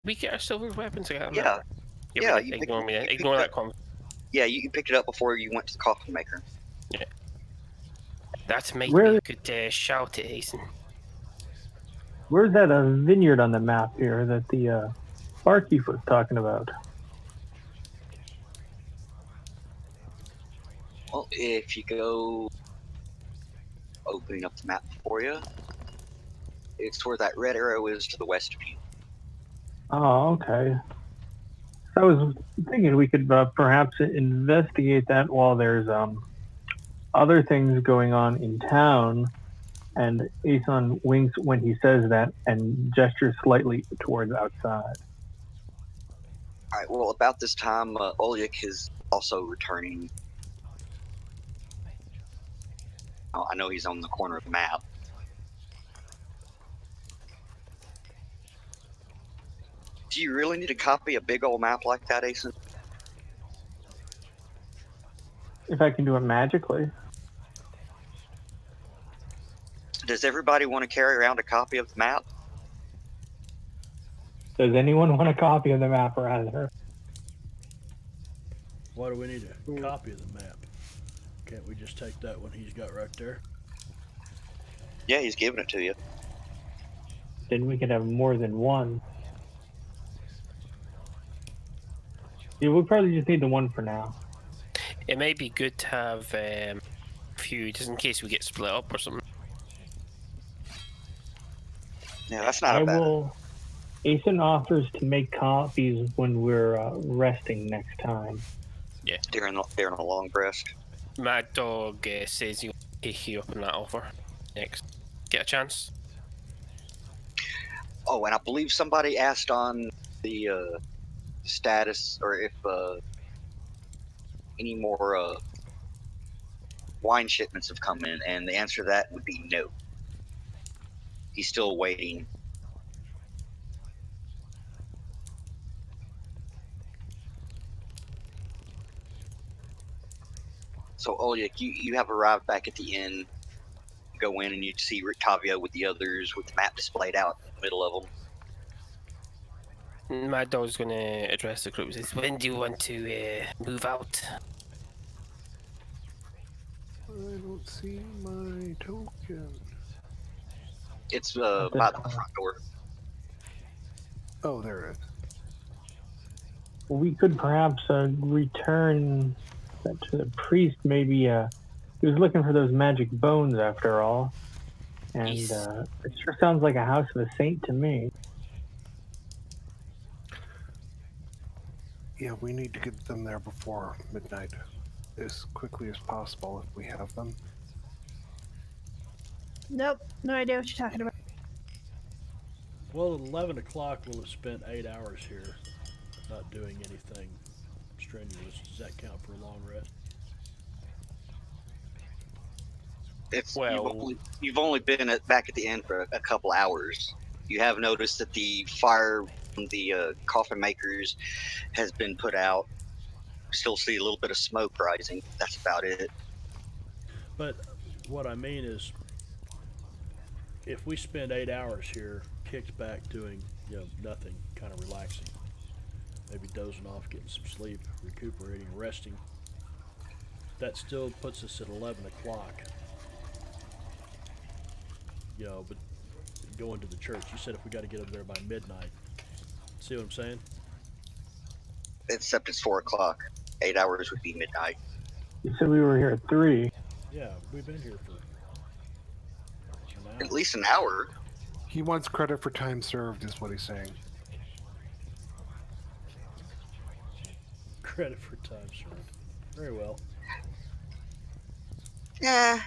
We get our silver weapons again. Yeah, Yeah, yeah. we did. Ignore me then. Ignore that comment. Yeah, you picked it up before you went to the coffin maker. Yeah. That might Where- be a good shout at Hasten. Where's that vineyard on the map here that the barkeep was talking about? Well, if you go opening up the map for you, it's where that red arrow is to the west of you. Oh, okay. I was thinking we could perhaps investigate that while there's other things going on in town. And Aeson winks when he says that and gestures slightly towards outside. All right. Well, about this time, Olyek is also returning. Oh, I know he's on the corner of the map. Do you really need to copy a big old map like that, Aeson? If I can do it magically. Does everybody want to carry around a copy of the map? Does anyone want a copy of the map, rather? Why do we need a copy of the map? Can't we just take that one he's got right there? Yeah, he's giving it to you. Then we could have more than one. Yeah, we'll probably just need the one for now. It may be good to have a few, just in case we get split up or something. Yeah, that's not I a bad. will. Aeson offers to make copies when we're resting next time. Yeah. During a long rest. Mad Dog says he'll take you up on that offer next. Get a chance. Oh, and I believe somebody asked on the status or if any more wine shipments have come in, and the answer to that would be no. He's still waiting. So, Olyek, you have arrived back at the inn. You go in and you see Rictavio with the others with the map displayed out in the middle of them. Mad Dog's going to address the group. He says, when do you want to move out? I don't see my token. It's by the front door. Oh, there it is. Well, we could perhaps return that to the priest. Maybe he was looking for those magic bones after all. And it sure sounds like a house of a saint to me. Yeah, we need to get them there before midnight, as quickly as possible if we have them. Nope, no idea what you're talking about. Well, at 11 o'clock, we'll have spent 8 hours here, not doing anything strenuous. Does that count for a long rest? You've only been back at the inn for a couple hours. You have noticed that the fire from the coffin makers has been put out. Still see a little bit of smoke rising. That's about it. But what I mean is, if we spend 8 hours here, kicked back doing nothing, kind of relaxing, maybe dozing off, getting some sleep, recuperating, resting, that still puts us at 11 o'clock. But going to the church, you said if we got to get up there by midnight. See what I'm saying? Except it's 4 o'clock. 8 hours would be midnight. You said we were here at 3. Yeah, we've been here for an hour. At least an hour. He wants credit for time served, is what he's saying. Credit for time served. Very well. Yeah,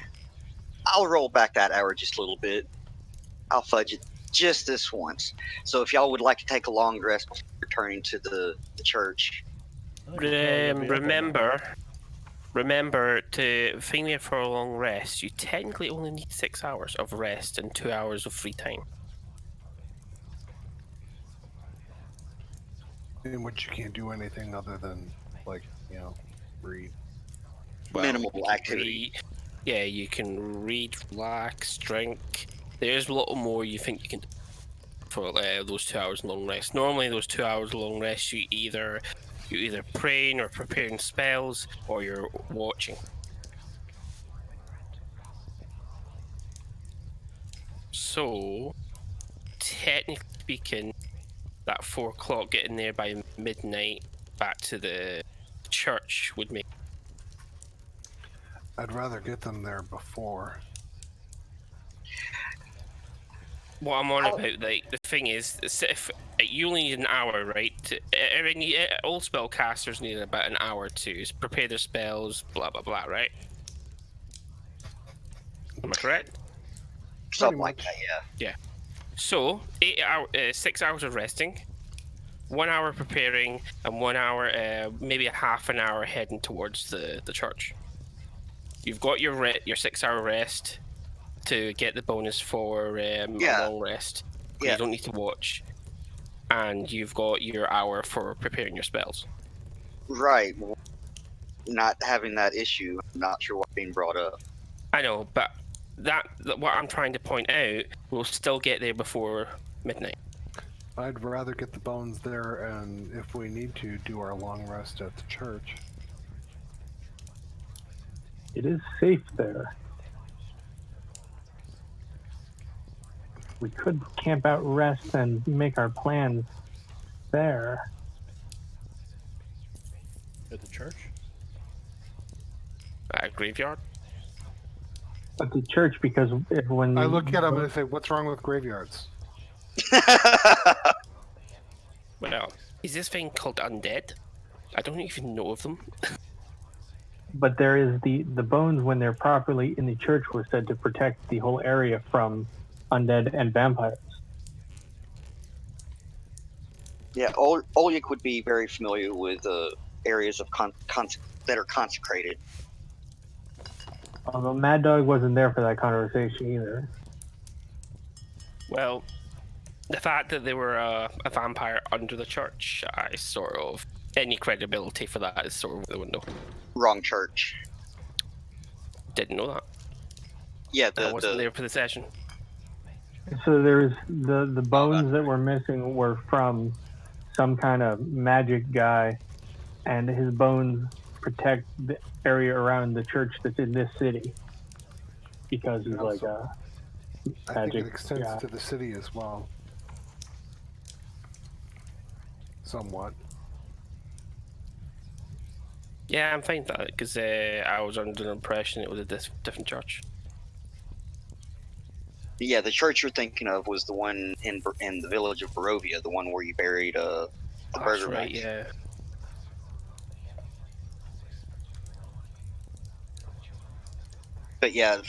I'll roll back that hour just a little bit. I'll fudge it just this once. So if y'all would like to take a long rest before returning to the church. Remember to find me for a long rest. You technically only need 6 hours of rest and 2 hours of free time. In which you can't do anything other than, read. Minimal activity. Yeah, you can read, relax, drink. There's a lot more you think you can do. for those 2 hours long rest. Normally, those 2 hours long rest, you either praying or preparing spells, or you're watching. So, technically speaking, that 4 o'clock getting there by midnight back to the church would make. I'd rather get them there before. What I'm on about, like, the thing is, if you only need an hour, right? All spellcasters need about an hour to prepare their spells, blah blah blah, right? Am I correct? Something like much. that, yeah. So 6 hours of resting, 1 hour preparing, and 1 hour, maybe a half an hour heading towards the church. You've got your 6 hour rest to get the bonus for a long rest. Yeah. You don't need to watch, and you've got your hour for preparing your spells. Right. Not having that issue, I'm not sure what's being brought up. I know, but that what I'm trying to point out, we'll still get there before midnight. I'd rather get the bones there, and if we need to, do our long rest at the church. It is safe there. We could camp out, rest, and make our plans there. At the church? Graveyard. But the church, because when I look at them and I say, "What's wrong with graveyards?" Well, is this thing called undead? I don't even know of them. But there is the bones, when they're properly in the church, were said to protect the whole area from undead and vampires. Yeah, Olyek would be very familiar with areas of that are consecrated. Although Mad Dog wasn't there for that conversation either. Well, the fact that they were a vampire under the church, I sort of, any credibility for that is sort of out the window. Wrong church. Didn't know that. Yeah, I wasn't there for the session. So there's the bones that were missing were from some kind of magic guy, and his bones protect the area around the church that's in this city, because he's like a I magic think it extends guy. to the city as well. Somewhat. Yeah, I'm fine with that, because I was under the impression it was a different church. Yeah, the church you're thinking of was the one in the village of Barovia, the one where you buried the That's burger right, knife. yeah. But yeah,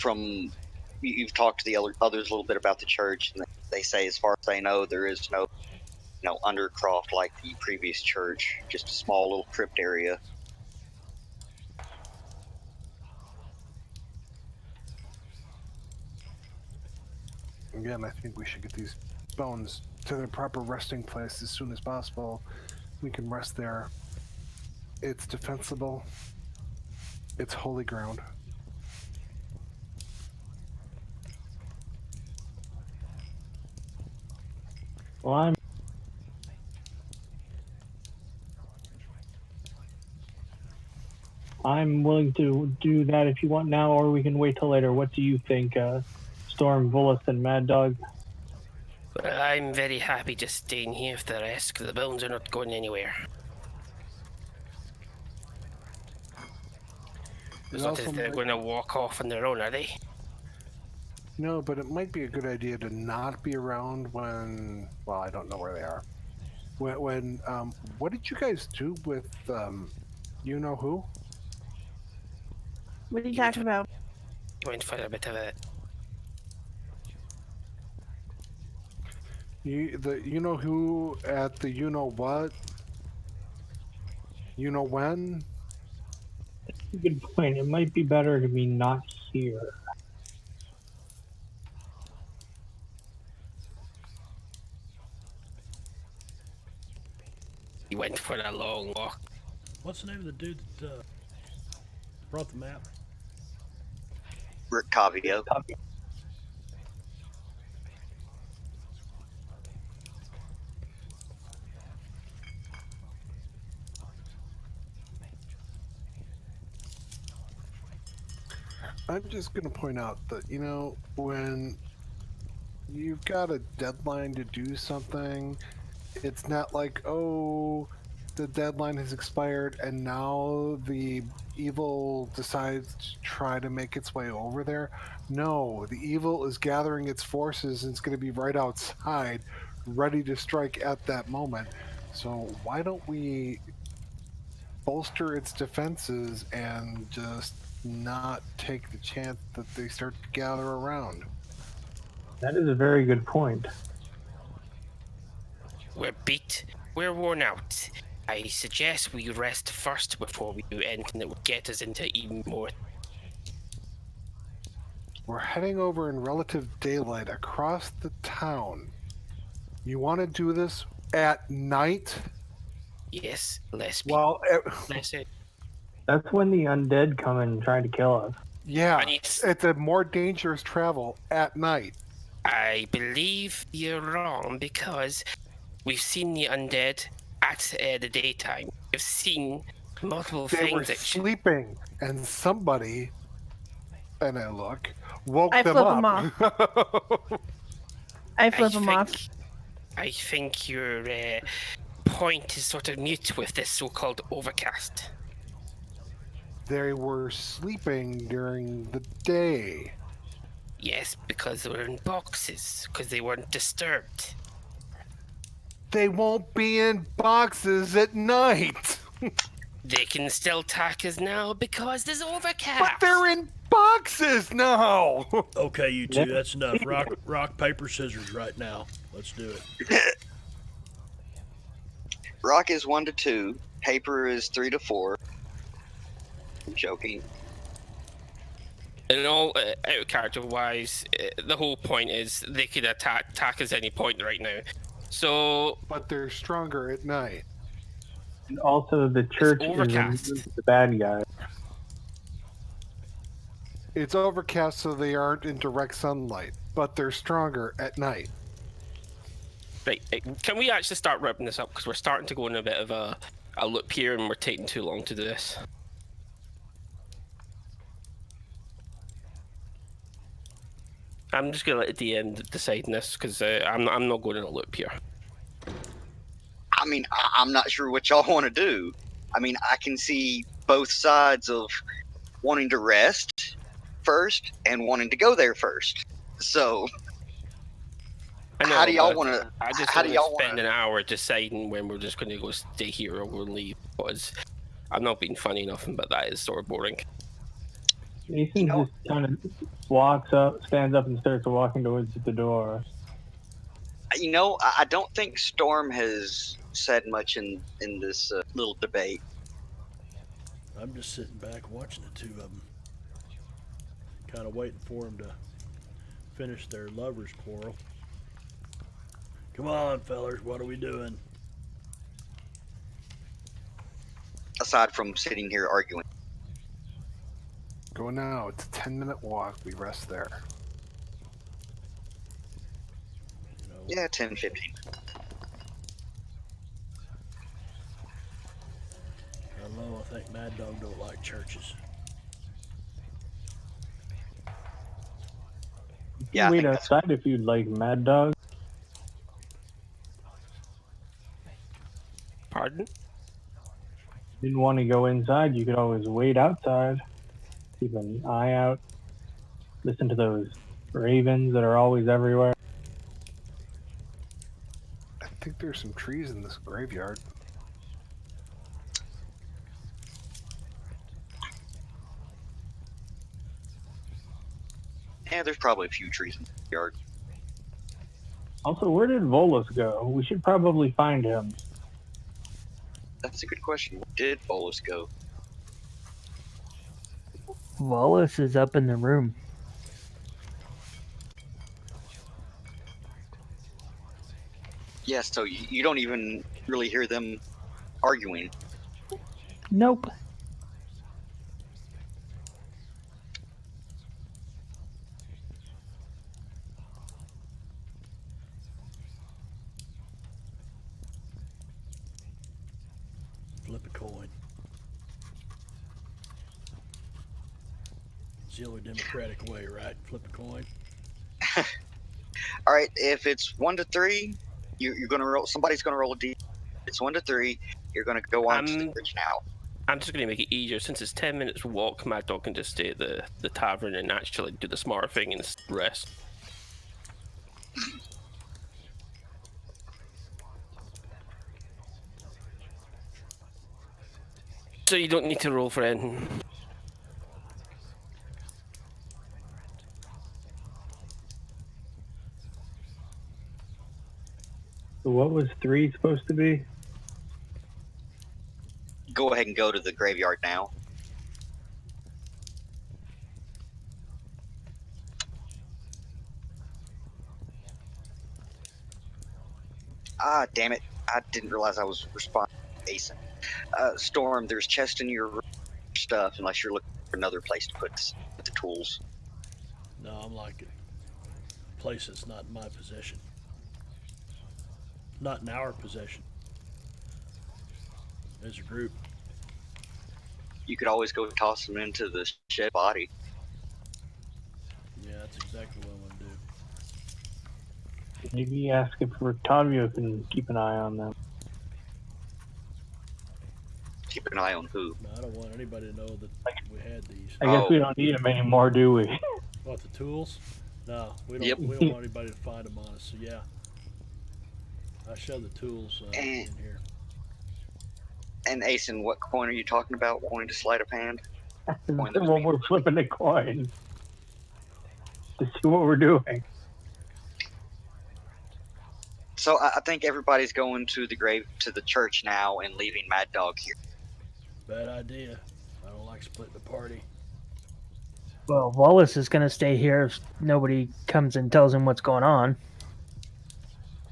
you've talked to the others a little bit about the church, and they say, as far as they know, there is no undercroft like the previous church, just a small little crypt area. Again, I think we should get these bones to their proper resting place as soon as possible. We can rest there. It's defensible. It's holy ground. Well, I'm willing to do that if you want now, or we can wait till later. What do you think, Storm, Volus, and Mad Dog? Well, I'm very happy just staying here for the rest, because the bones are not going anywhere. It's not as if they're going to walk off on their own, are they? No, but it might be a good idea to not be around when... Well, I don't know where they are. When what did you guys do with, you know who? What are you talking about? Went for a bit of a... You know who at the you know what? You know when? Good point. It might be better to be not here. He went for a long walk. What's the name of the dude that brought the map? Rick Cavio. I'm just going to point out that, when you've got a deadline to do something, it's not like, oh, the deadline has expired and now the evil decides to try to make its way over there. No, the evil is gathering its forces and it's going to be right outside, ready to strike at that moment. So why don't we bolster its defenses and just not take the chance that they start to gather around? That is a very good point. We're beat. We're worn out. I suggest we rest first before we do anything that would get us into even more. We're heading over in relative daylight across the town. You want to do this at night? Yes, less Well, less it. That's when the undead come and try to kill us. yeah, And yes, it's a more dangerous travel at night. I believe you're wrong because we've seen the undead at the daytime. We've seen multiple They were things that sleeping, and somebody, and I look, woke I them flip up. 'em off. I flip them off. I think your point is sort of mute with this so-called overcast. They were sleeping during the day. Yes, because they were in boxes, because they weren't disturbed. They won't be in boxes at night. They can still attack us now because there's overcast. But they're in boxes now. Okay, you two, Yeah. that's enough. Rock, paper, scissors right now. Let's do it. Rock is 1 to 2. Paper is 3 to 4. I'm joking. And all out of character wise, the whole point is they could attack us any point right now. So But they're stronger at night. And also, the church is overcast. immune to the bad guys. It's overcast so they aren't in direct sunlight, but they're stronger at night. Right, can we actually start wrapping this up? Because we're starting to go in a bit of a loop here and we're taking too long to do this. I'm just going to let the DM decide this because I'm not going in a loop here. I mean, I'm not sure what y'all want to do. I mean, I can see both sides of wanting to rest first and wanting to go there first. So, I know, how do y'all but want to? I just How don't do want to y'all spend want an hour deciding when we're just going to go stay here or we'll leave because I'm not being funny enough, but that is sort of boring. Ethan just kind of walks up, stands up, and starts walking towards the door. to? I don't think Storm has said much in this little debate. I'm just sitting back watching the two of them, kind of waiting for them to finish their lovers' quarrel. Come on, fellers, what are we doing? Aside from sitting here arguing, Go now. It's a 10-minute walk. We rest there. You know, yeah, 10, 15. I don't know. I think Mad Dog don't like churches. You can Yeah, I wait think that's outside if you'd like, Mad Dog. Pardon? Didn't want to go inside, you could always wait outside. Keep an eye out. Listen to those ravens that are always everywhere. I think there's some trees in this graveyard. yeah. There's probably a few trees in the yard. Also, where did Volus go? We should probably find him. That's a good question. Where did Bolus go? Wallace is up in the room. Yeah, so you don't even really hear them arguing. Nope. Flip a coin. It's the only democratic way, right? Flip a coin. All right, if it's 1 to 3, you're gonna roll. Somebody's gonna roll a d. If it's 1 to 3, you're gonna go on to the bridge now. I'm just going to make it easier. Since it's 10 minutes walk, Mad Dog can just stay at the tavern and actually do the smarter thing and rest. So you don't need to roll for anything. So what was 3 supposed to be? Go ahead and go to the graveyard now. Ah, damn it! I didn't realize I was responding to Asen. Storm, there's chest in your stuff unless you're looking for another place to put the tools. No, I'm like it. Place that's not in my possession. Not in our possession. As a group. You could always go toss them into the shed body. Yeah, that's exactly what I'm gonna do. Maybe ask if Octavio can keep an eye on them. Keep an eye on who. No, I don't want anybody to know that we had these. I guess Oh. we don't need them anymore, do we? What, the tools? No, we don't. Yep. We don't want anybody to find them on us. So yeah, I showed the tools in here. And Asen, what coin are you talking about? Wanting to sleight of hand? Coin that was When being- we're flipping a coin to see what we're doing. So I think everybody's going to the church now and leaving Mad Dog here. Bad idea. I don't like splitting the party. Well, Wallace is going to stay here if nobody comes and tells him what's going on.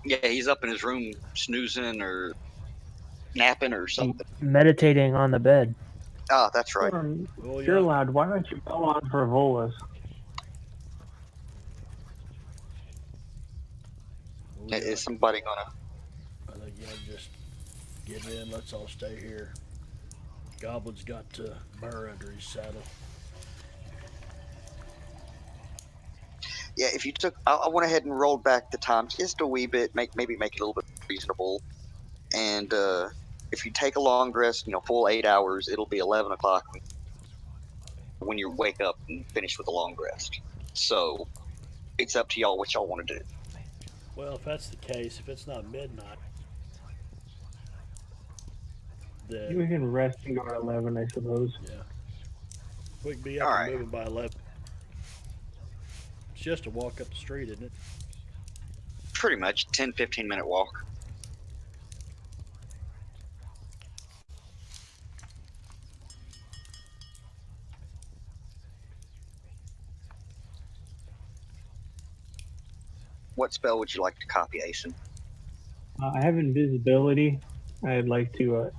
Yeah, he's up in his room snoozing or napping or something. Meditating on the bed. Ah, that's right. Oh You're yeah. allowed. Why don't you go on for Volus? Oh, yeah. Is somebody gonna? I think just give in. Let's all stay here. Goblin's got Burr under his saddle. Yeah, if you took, I went ahead and rolled back the time just a wee bit, maybe make it a little bit reasonable. And if you take a long rest, full 8 hours, it'll be 11 o'clock when you wake up and finish with a long rest. So it's up to y'all what y'all want to do. Well, if that's the case, if it's not midnight, then We can rest and go at 11, I suppose. yeah, we can be up All and right. moving by 11. It's just a walk up the street, isn't it? Pretty much 10-15 minute walk. What spell would you like to copy, Asen? I have invisibility. I'd like to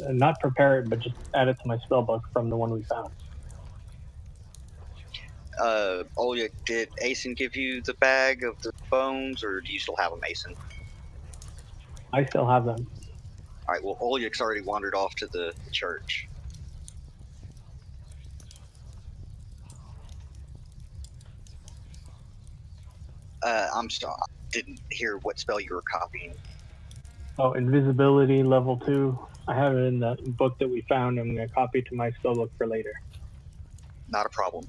not prepare it, but just add it to my spell book from the one we found. Olya, did Asen give you the bag of the bones, or do you still have them, Asen? I still have them. All right, well, Olyak's already wandered off to the church. I'm sorry, I didn't hear what spell you were copying. Oh, invisibility level 2. I have it in the book that we found. I'm going to copy it to my spell book for later. Not a problem.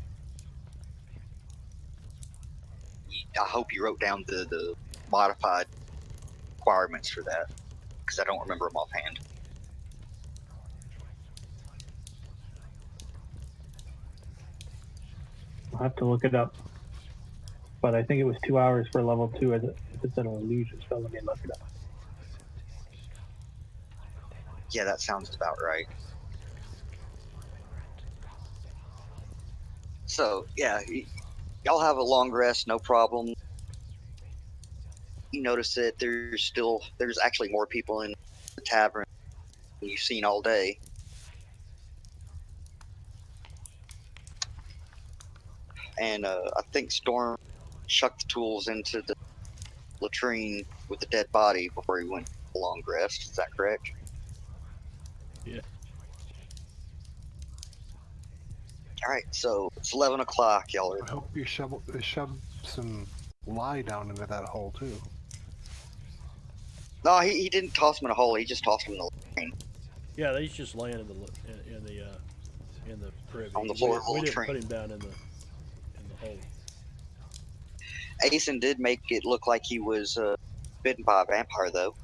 I hope you wrote down the modified requirements for that, because I don't remember them offhand. I'll have to look it up. But I think it was 2 hours for level 2 if it's an illusion spell. Let me look it up. Yeah, that sounds about right. So, yeah, y'all have a long rest, no problem. You notice that there's actually more people in the tavern than you've seen all day. And I think Storm chucked the tools into the latrine with the dead body before he went a long rest. Is that correct? Yeah. All right, so it's 11 o'clock. Y'all are I hope you shove some lye down into that hole too. No, he didn't toss him in a hole. He just tossed him in the latrine Yeah, he's just laying in the privy. on the floor of the We didn't put latrine. him down in the hole. Asen did make it look like he was bitten by a vampire, though.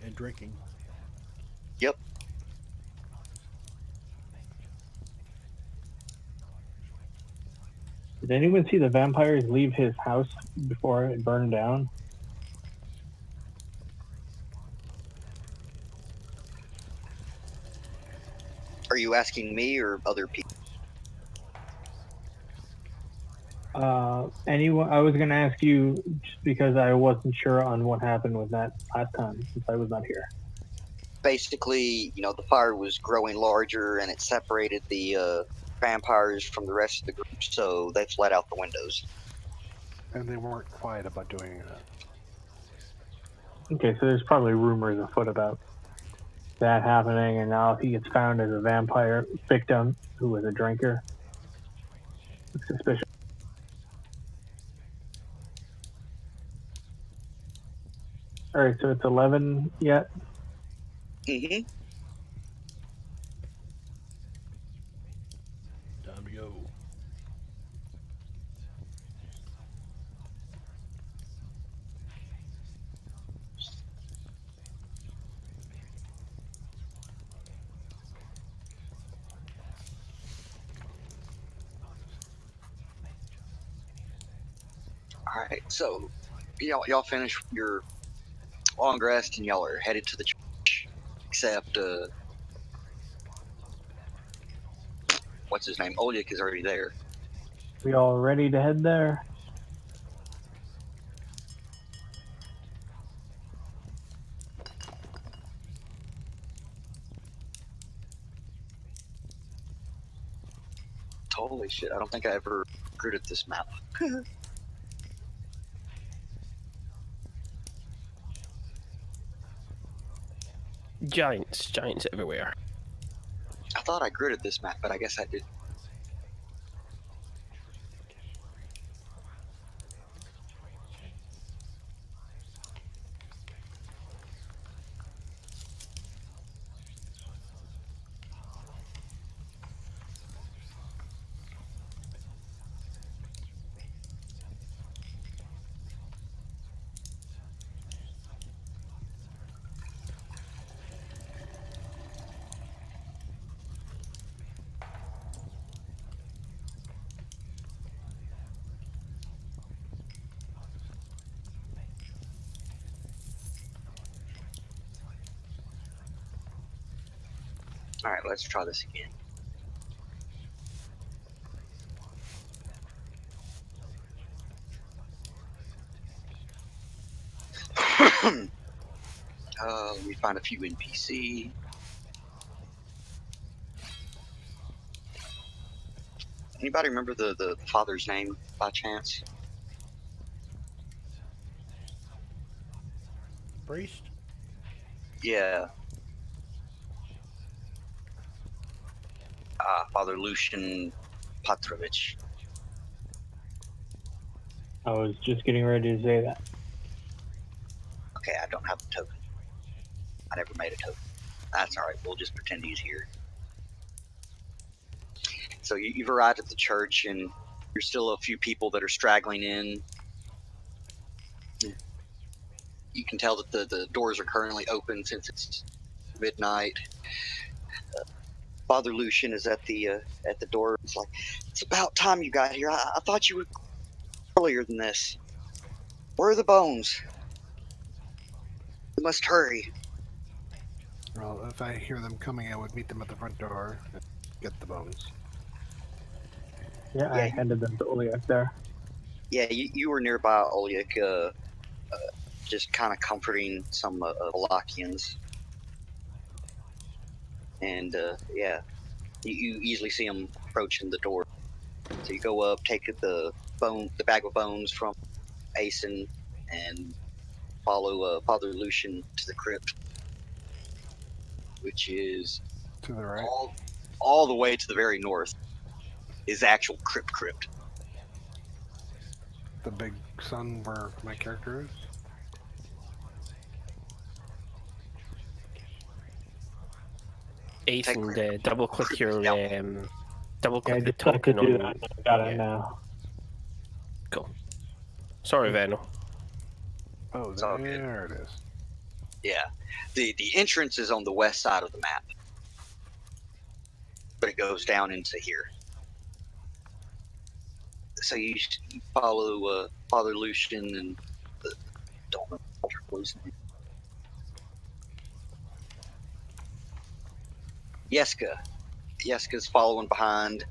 And drinking. Yep. Did anyone see the vampires leave his house before it burned down? Are you asking me or other people? Anyone? I was going to ask you just because I wasn't sure on what happened with that last time since I was not here. Basically, the fire was growing larger and it separated the vampires from the rest of the group, so they fled out the windows. And they weren't quiet about doing that. Okay, so there's probably rumors afoot about that happening, and now if he gets found as a vampire victim who was a drinker, it's suspicious. All right, so it's 11 yet. Mm-hmm. Time to go. All right, so y'all finish your long rest and y'all are headed to the church. Except, what's his name? Olyek is already there. We all ready to head there? Holy shit! I don't think I ever recruited this map. Giants everywhere. I thought I gridded this map, but I guess I did. All right, let's try this again. Let me find a few NPC. Anybody remember the father's name by chance? Priest? Yeah. Father Lucian Petrovich. I was just getting ready to say that. Okay, I don't have a token. I never made a token. That's all right. We'll just pretend he's here. So you've arrived at the church, and there's still a few people that are straggling in. You can tell that the doors are currently open since it's midnight. Father Lucian is at the door. It's like, it's about time you got here. I thought you would earlier than this. Where are the bones? We must hurry. Well, if I hear them coming, I would meet them at the front door and get the bones. Yeah, Yeah, I handed them to Olyek there. Yeah, you were nearby, Olyek, just kind of comforting some Valakians. And yeah, you easily see them approaching the door. So you go up, take the bag of bones from Asen, and follow Father Lucian to the crypt, which is To the right. all the way to the very north. is the actual crypt. The big sun where my character is. Ethan, double click Crypt your down. double Yeah, I click the just like to token do on. that. I got it yeah. now. Cool. Sorry, Veno. Oh, It's all good. there it is. Yeah, the entrance is on the west side of the map, but it goes down into here. So you follow Father Lucian and don't know Walter Blue's name. Yeska's following behind,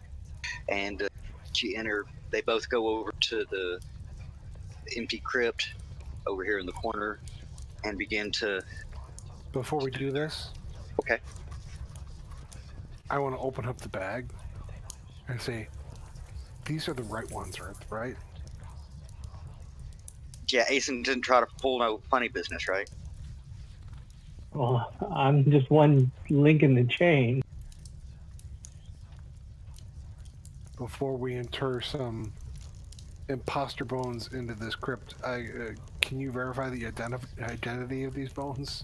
and she enter. They both go over to the empty crypt over here in the corner and begin to. Before we do this, Okay. I want to open up the bag and say, these are the right ones, right? Yeah, Asen didn't try to pull no funny business, right? Well, I'm just one link in the chain. Before we enter some imposter bones into this crypt, can you verify the identity of these bones?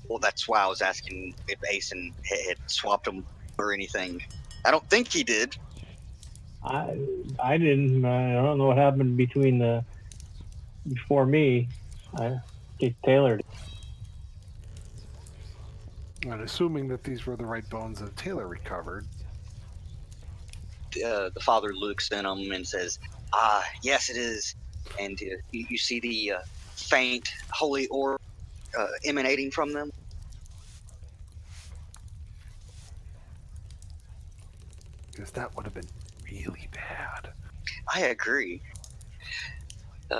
Well, that's why I was asking if Asen had swapped them or anything. I don't think he did. I didn't. I don't know what happened before me. I think Taylor did. And assuming that these were the right bones that Taylor recovered, The father looks in them and says, yes, it is. And you see the faint holy orb emanating from them. because that would have been really bad. I agree.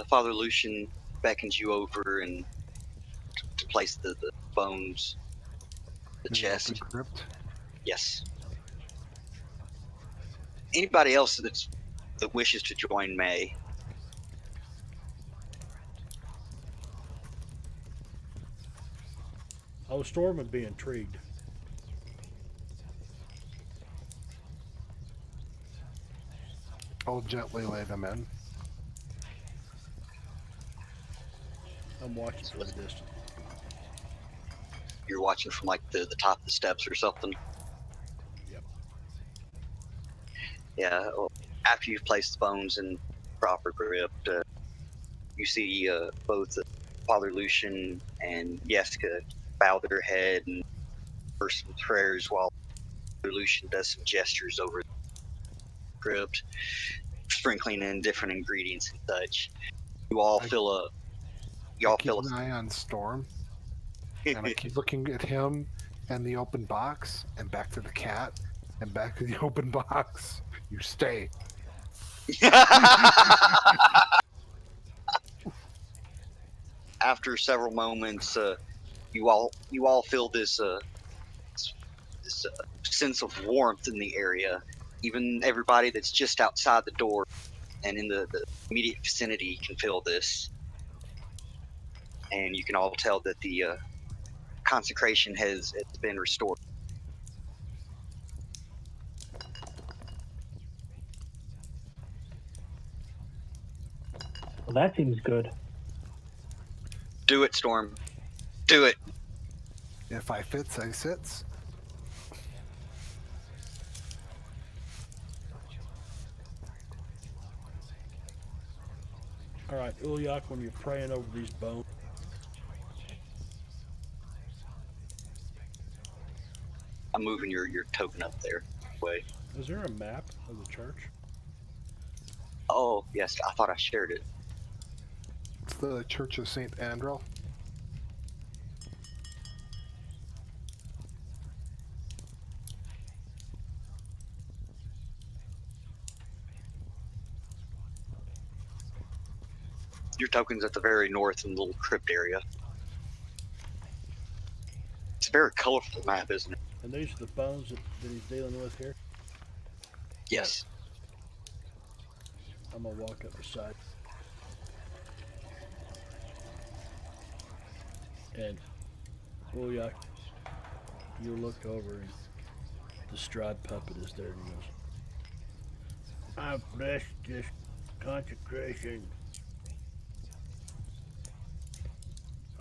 Father Lucian beckons you over and to place the bones, the In chest. open crypt. Yes. Anybody else that wishes to join may. Oh, Storm would be intrigued. I'll gently lay them in. I'm watching from a distance. You're watching from like the top of the steps or something. Yep. Yeah. Well, after you've placed the bones in proper crypt, you see both Father Lucian and Yeska bow their head and burst some prayers while Father Lucian does some gestures over the crypt, sprinkling in different ingredients and such. You all feel a. I keep an eye on Storm, and I keep looking at him and the open box, and back to the cat, and back to the open box. You stay. After several moments, you all feel this sense of warmth in the area. Even everybody that's just outside the door and in the immediate vicinity can feel this, and you can all tell that the consecration has been restored. Well, that seems good. Do it, Storm. Do it. If I fits, I sits. All right, Ulyak, when you're praying over these bones, I'm moving your token up there. Wait. is there a map of the church? Oh, yes. I thought I shared it. It's the Church of St. Andrel. Your token's at the very north in the little crypt area. It's a very colorful map, isn't it? And these are the bones that he's dealing with here. Yes. I'm gonna walk up beside, and Ulyak, you look over and The Strahd puppet is there and he goes, I've blessed this consecration.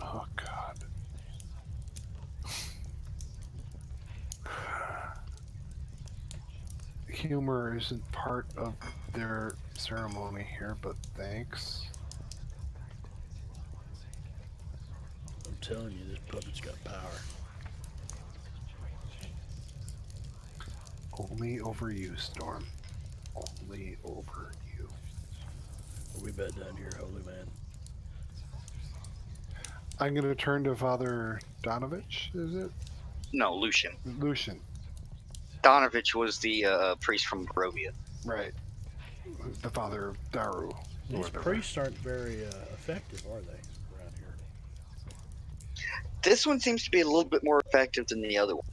Oh God. Humor isn't part of their ceremony here, but thanks. I'm telling you, this puppet's got power. Only over you, Storm. Only over you. What we bet down here, holy man? I'm going to turn to Father Donovich, is it? No, Lucian. Lucian. Donovich was the priest from Barovia. Right. The Father of Daru. These Whatever. priests aren't very effective, are they, around here? This one seems to be a little bit more effective than the other one.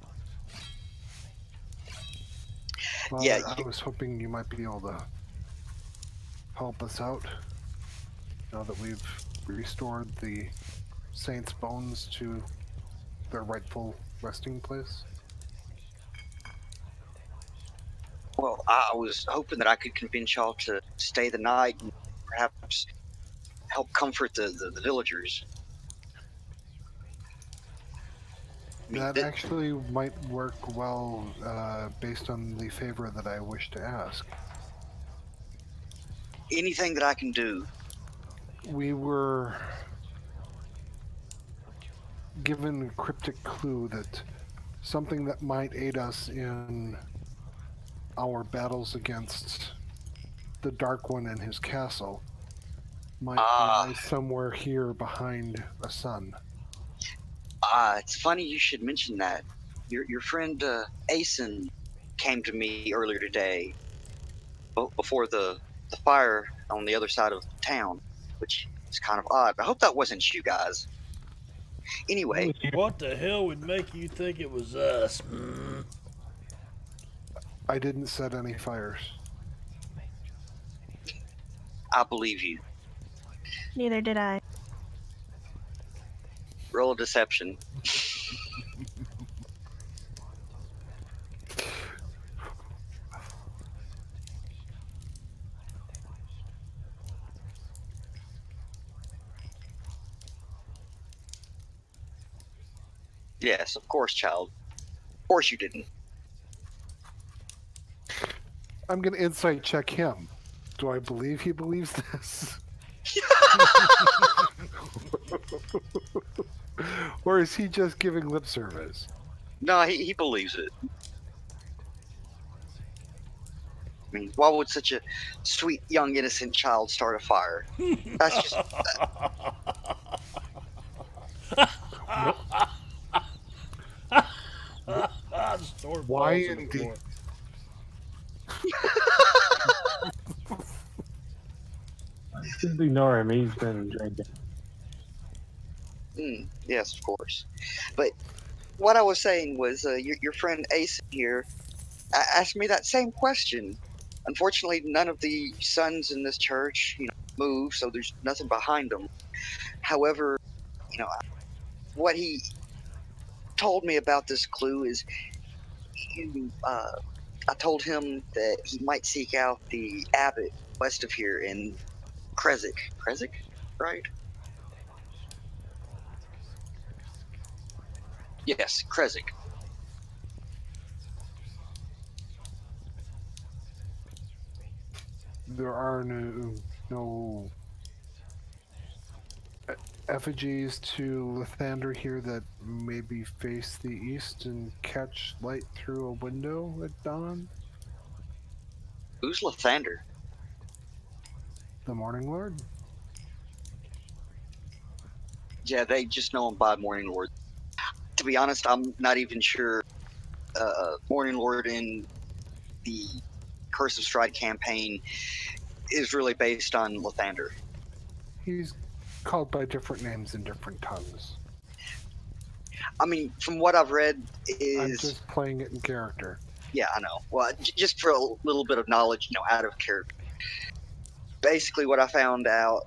Father, Yeah, I was hoping you might be able to help us out now that we've restored the saints' bones to their rightful resting place. Well, I was hoping that I could convince y'all to stay the night and perhaps help comfort the villagers. I mean, That actually might work well based on the favor that I wish to ask. anything that I can do. We were given a cryptic clue that something that might aid us in our battles against the Dark One and his castle might lie somewhere here behind a sun. It's funny you should mention that. Your friend Asen came to me earlier today, before the fire on the other side of town, which is kind of odd. I hope that wasn't you guys. Anyway, What the hell would make you think it was us? I didn't set any fires. I believe you. Neither did I. Roll a deception. Yes, of course, child. Of course you didn't. I'm going to insight check him. Do I believe he believes this? Or is he just giving lip service? No, he believes it. I mean, why would such a sweet, young, innocent child start a fire? That's just. Storm Why falls on the indeed? floor. Just ignore him. He's been drinking. Yes, of course. But what I was saying was, your friend Ace here asked me that same question. Unfortunately, none of the sons in this church, move, so there's nothing behind them. However, what he told me about this clue is, I told him that he might seek out the abbot west of here in Kresik. Kresik, right? Yes, Kresik. There are no effigies to Lathander here that maybe face the east and catch light through a window at dawn? Who's Lathander? The Morning Lord? Yeah, they just know him by Morning Lord. To be honest, I'm not even sure Morning Lord in the Curse of Strahd campaign is really based on Lathander. He's called by different names in different tongues. I mean, from what I've read, I'm is just playing it in character. yeah, I know. Well, just for a little bit of knowledge, out of character. Basically, what I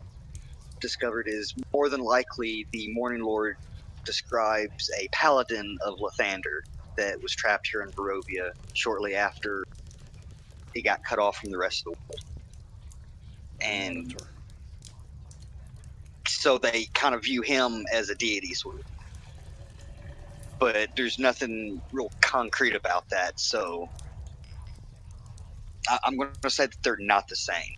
discovered is more than likely the Morning Lord describes a paladin of Lathander. that was trapped here in Barovia shortly after he got cut off from the rest of the world. And Monitor. so they kind of view him as a deity, sort of. But there's nothing real concrete about that, so I'm going to say that they're not the same.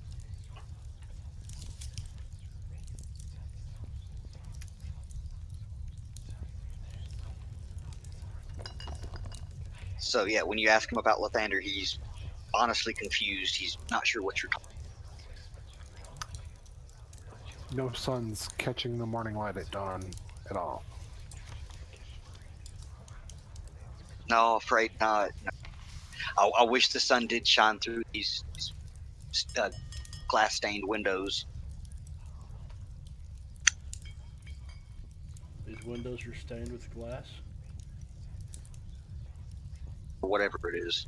So yeah, when you ask him about Lathander, he's honestly confused. He's not sure what you're talking No sun's catching the morning light at dawn at all. No, afraid not. No. I wish the sun did shine through these glass-stained windows. These windows are stained with glass. Or whatever it is.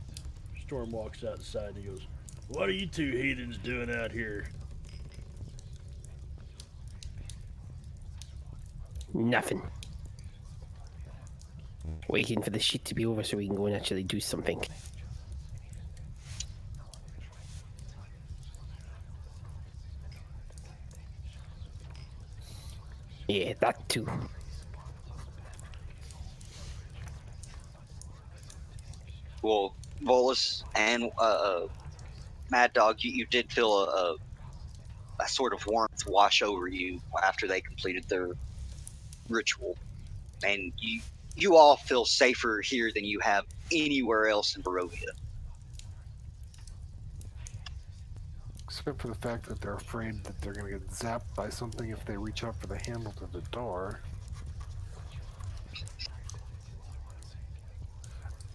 Storm walks outside and he goes, "What are you two heathens doing out here?" Nothing. Waiting for the shit to be over so we can go and actually do something. Yeah, that too. Well, Volus and Mad Dog, you did feel a sort of warmth wash over you after they completed their ritual, and you all feel safer here than you have anywhere else in Barovia. Except for the fact that they're afraid that they're going to get zapped by something if they reach out for the handle to the door.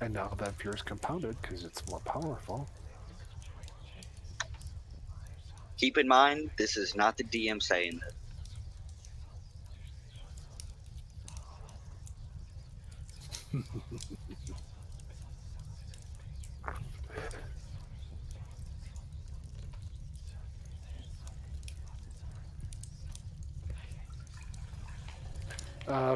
And now that fear is compounded because it's more powerful. Keep in mind, this is not the DM saying that.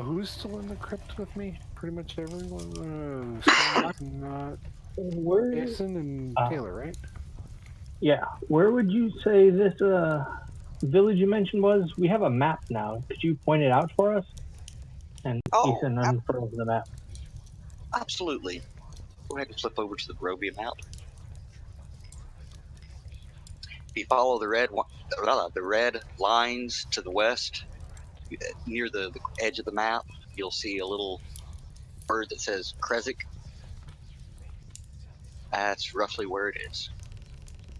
Who's still in the crypt with me? Pretty much everyone. Storm's not. Where? Jason and Taylor, right? Yeah. Where would you say this village you mentioned was? We have a map now. Could you point it out for us? And Oh, Ethan unfurls the map. absolutely. Go ahead and flip over to the Barovia map. If you follow the red lines to the west, near the edge of the map, you'll see a little bird that says Krezik. That's roughly where it is.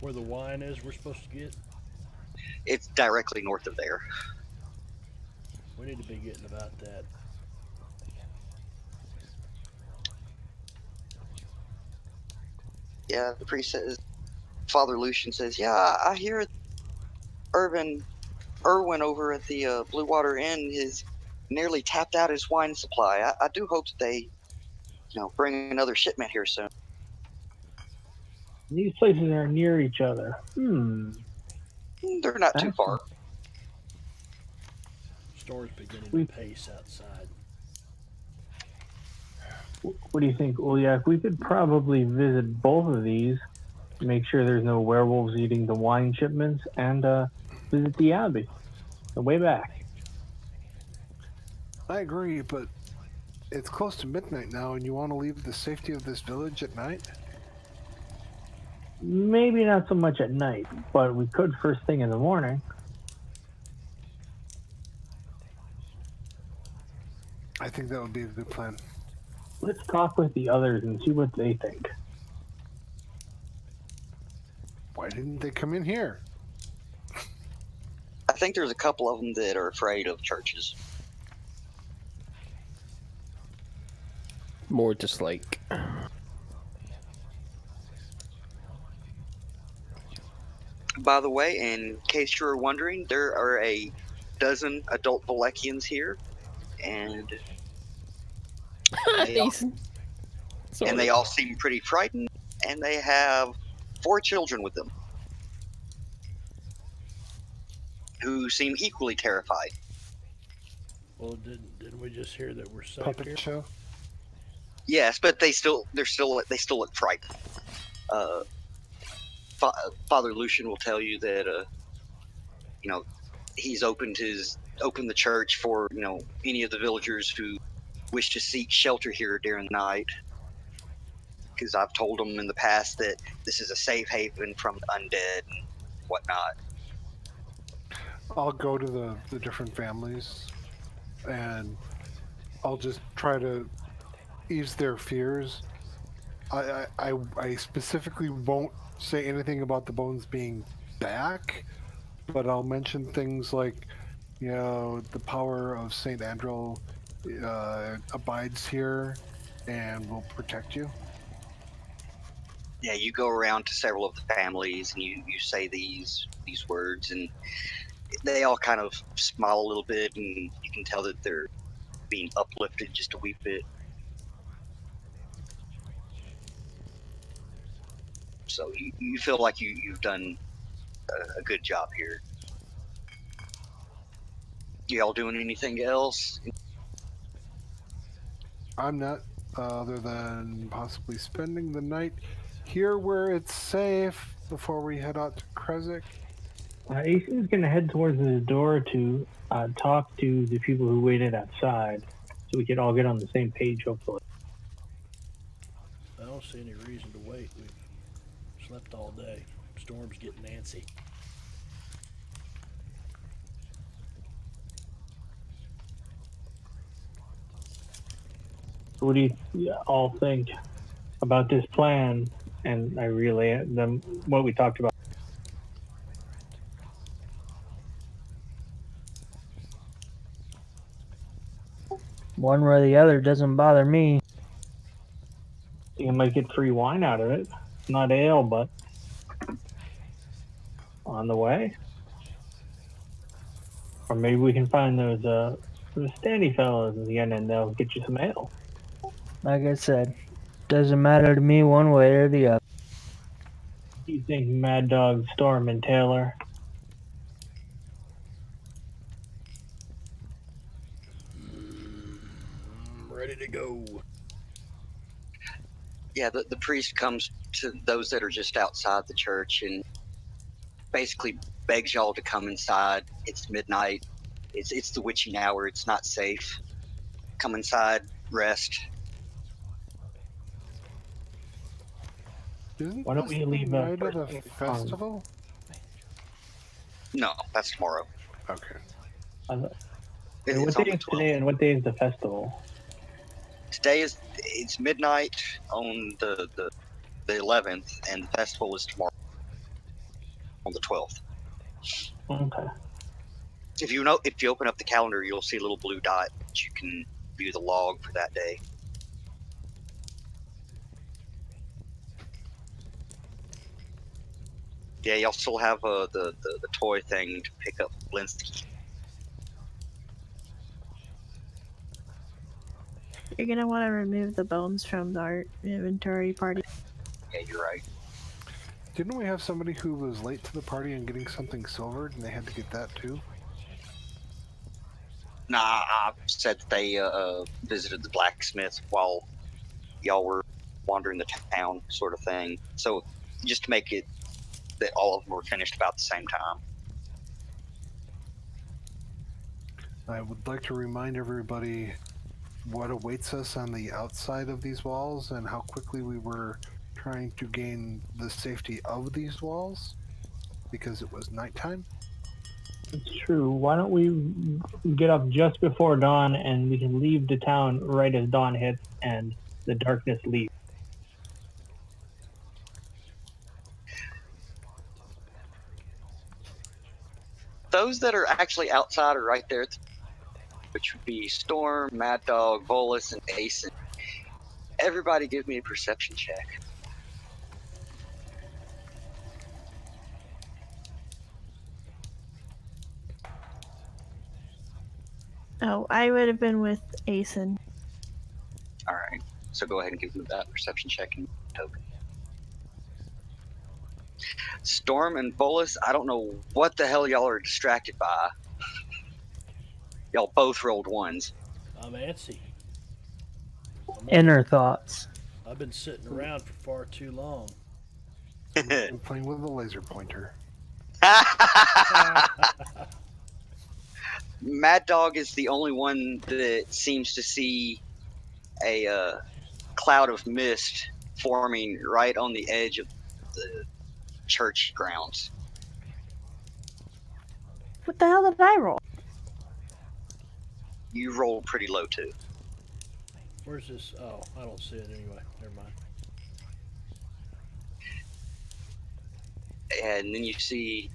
Where the wine is we're supposed to get? It's directly north of there. We need to be getting about that. Yeah, the priest says, Father Lucian says, yeah, I hear Erwin over at the Blue Water Inn has nearly tapped out his wine supply. I do hope that they, bring another shipment here soon. These places are near each other. They're not too That's far. Storm's beginning We- to pace outside. What do you think? Well, yeah, we could probably visit both of these, make sure there's no werewolves eating the wine shipments, and visit the abbey. The way back. I agree, but it's close to midnight now, and you want to leave the safety of this village at night? Maybe not so much at night, but we could first thing in the morning. I think that would be a good plan. Let's talk with the others and see what they think. Why didn't they come in here? I think there's a couple of them that are afraid of churches. More just like. By the way, in case you're wondering, there are a dozen adult Valekians here, and Ethan. Sorry. they all seem pretty frightened, and they have 4 children with them who seem equally terrified. Well, didn't we just hear that we're safe Puppet here? show? Yes, but they still look frightened. Father Lucian will tell you that he's opened the church for any of the villagers who wish to seek shelter here during the night. Because I've told them in the past that this is a safe haven from the undead and whatnot. I'll go to the different families, and I'll just try to ease their fears. I specifically won't say anything about the bones being back, but I'll mention things like, the power of Saint Andrew abides here and will protect you. Yeah, you go around to several of the families and you say these words, and they all kind of smile a little bit, and you can tell that they're being uplifted just a wee bit. So you feel like you've done a good job here. Y'all doing anything else? I'm not, other than possibly spending the night here where it's safe before we head out to Kresik. Ace going to head towards the door to talk to the people who waited outside, so we could all get on the same page, hopefully. I don't see any reason to wait. We've slept all day. Storm's getting antsy. So what do you all think about this plan? And I relay them what we talked about. One way or the other doesn't bother me. You might get free wine out of it. Not ale, but on the way. Or maybe we can find those standy fellows again, and they'll get you some ale. Like I said, doesn't matter to me one way or the other. What do you think, Mad Dog, Storm, and Taylor? I'm ready to go. Yeah, the priest comes to those that are just outside the church and basically begs y'all to come inside. It's midnight. It's the witching hour. It's not safe. Come inside, rest. Isn't Why don't this we the leave night of first the thing festival? No, that's tomorrow. Okay. What It's day on the is 12th. today, and what day is the festival? Today it's midnight on the 11th, and the festival is tomorrow on the 12th. Okay. If you open up the calendar, you'll see a little blue dot that you can view the log for that day. Yeah, y'all still have the toy thing to pick up Blinsky. You're gonna want to remove the bones from our inventory party. Yeah, you're right. Didn't we have somebody who was late to the party and getting something silvered, and they had to get that too? Nah, I said that they visited the blacksmith while y'all were wandering the town, sort of thing. So just to make it that all of them were finished about the same time. I would like to remind everybody what awaits us on the outside of these walls and how quickly we were trying to gain the safety of these walls because it was nighttime. It's true. Why don't we get up just before dawn, and we can leave the town right as dawn hits and the darkness leaves. Those that are actually outside are right there, which would be Storm, Mad Dog, Volus, and Ace. Everybody give me a perception check. Oh, I would have been with Asen. All right. So go ahead and give me that perception check and token. Storm and Volus, I don't know what the hell y'all are distracted by. Y'all both rolled ones. I'm antsy. Inner thoughts. I've been sitting around for far too long. I'm playing with a laser pointer. Mad Dog is the only one that seems to see a cloud of mist forming right on the edge of the church grounds. What the hell did I roll? You rolled pretty low too. Where's this? Oh, I don't see it anyway. Never mind. And then you see,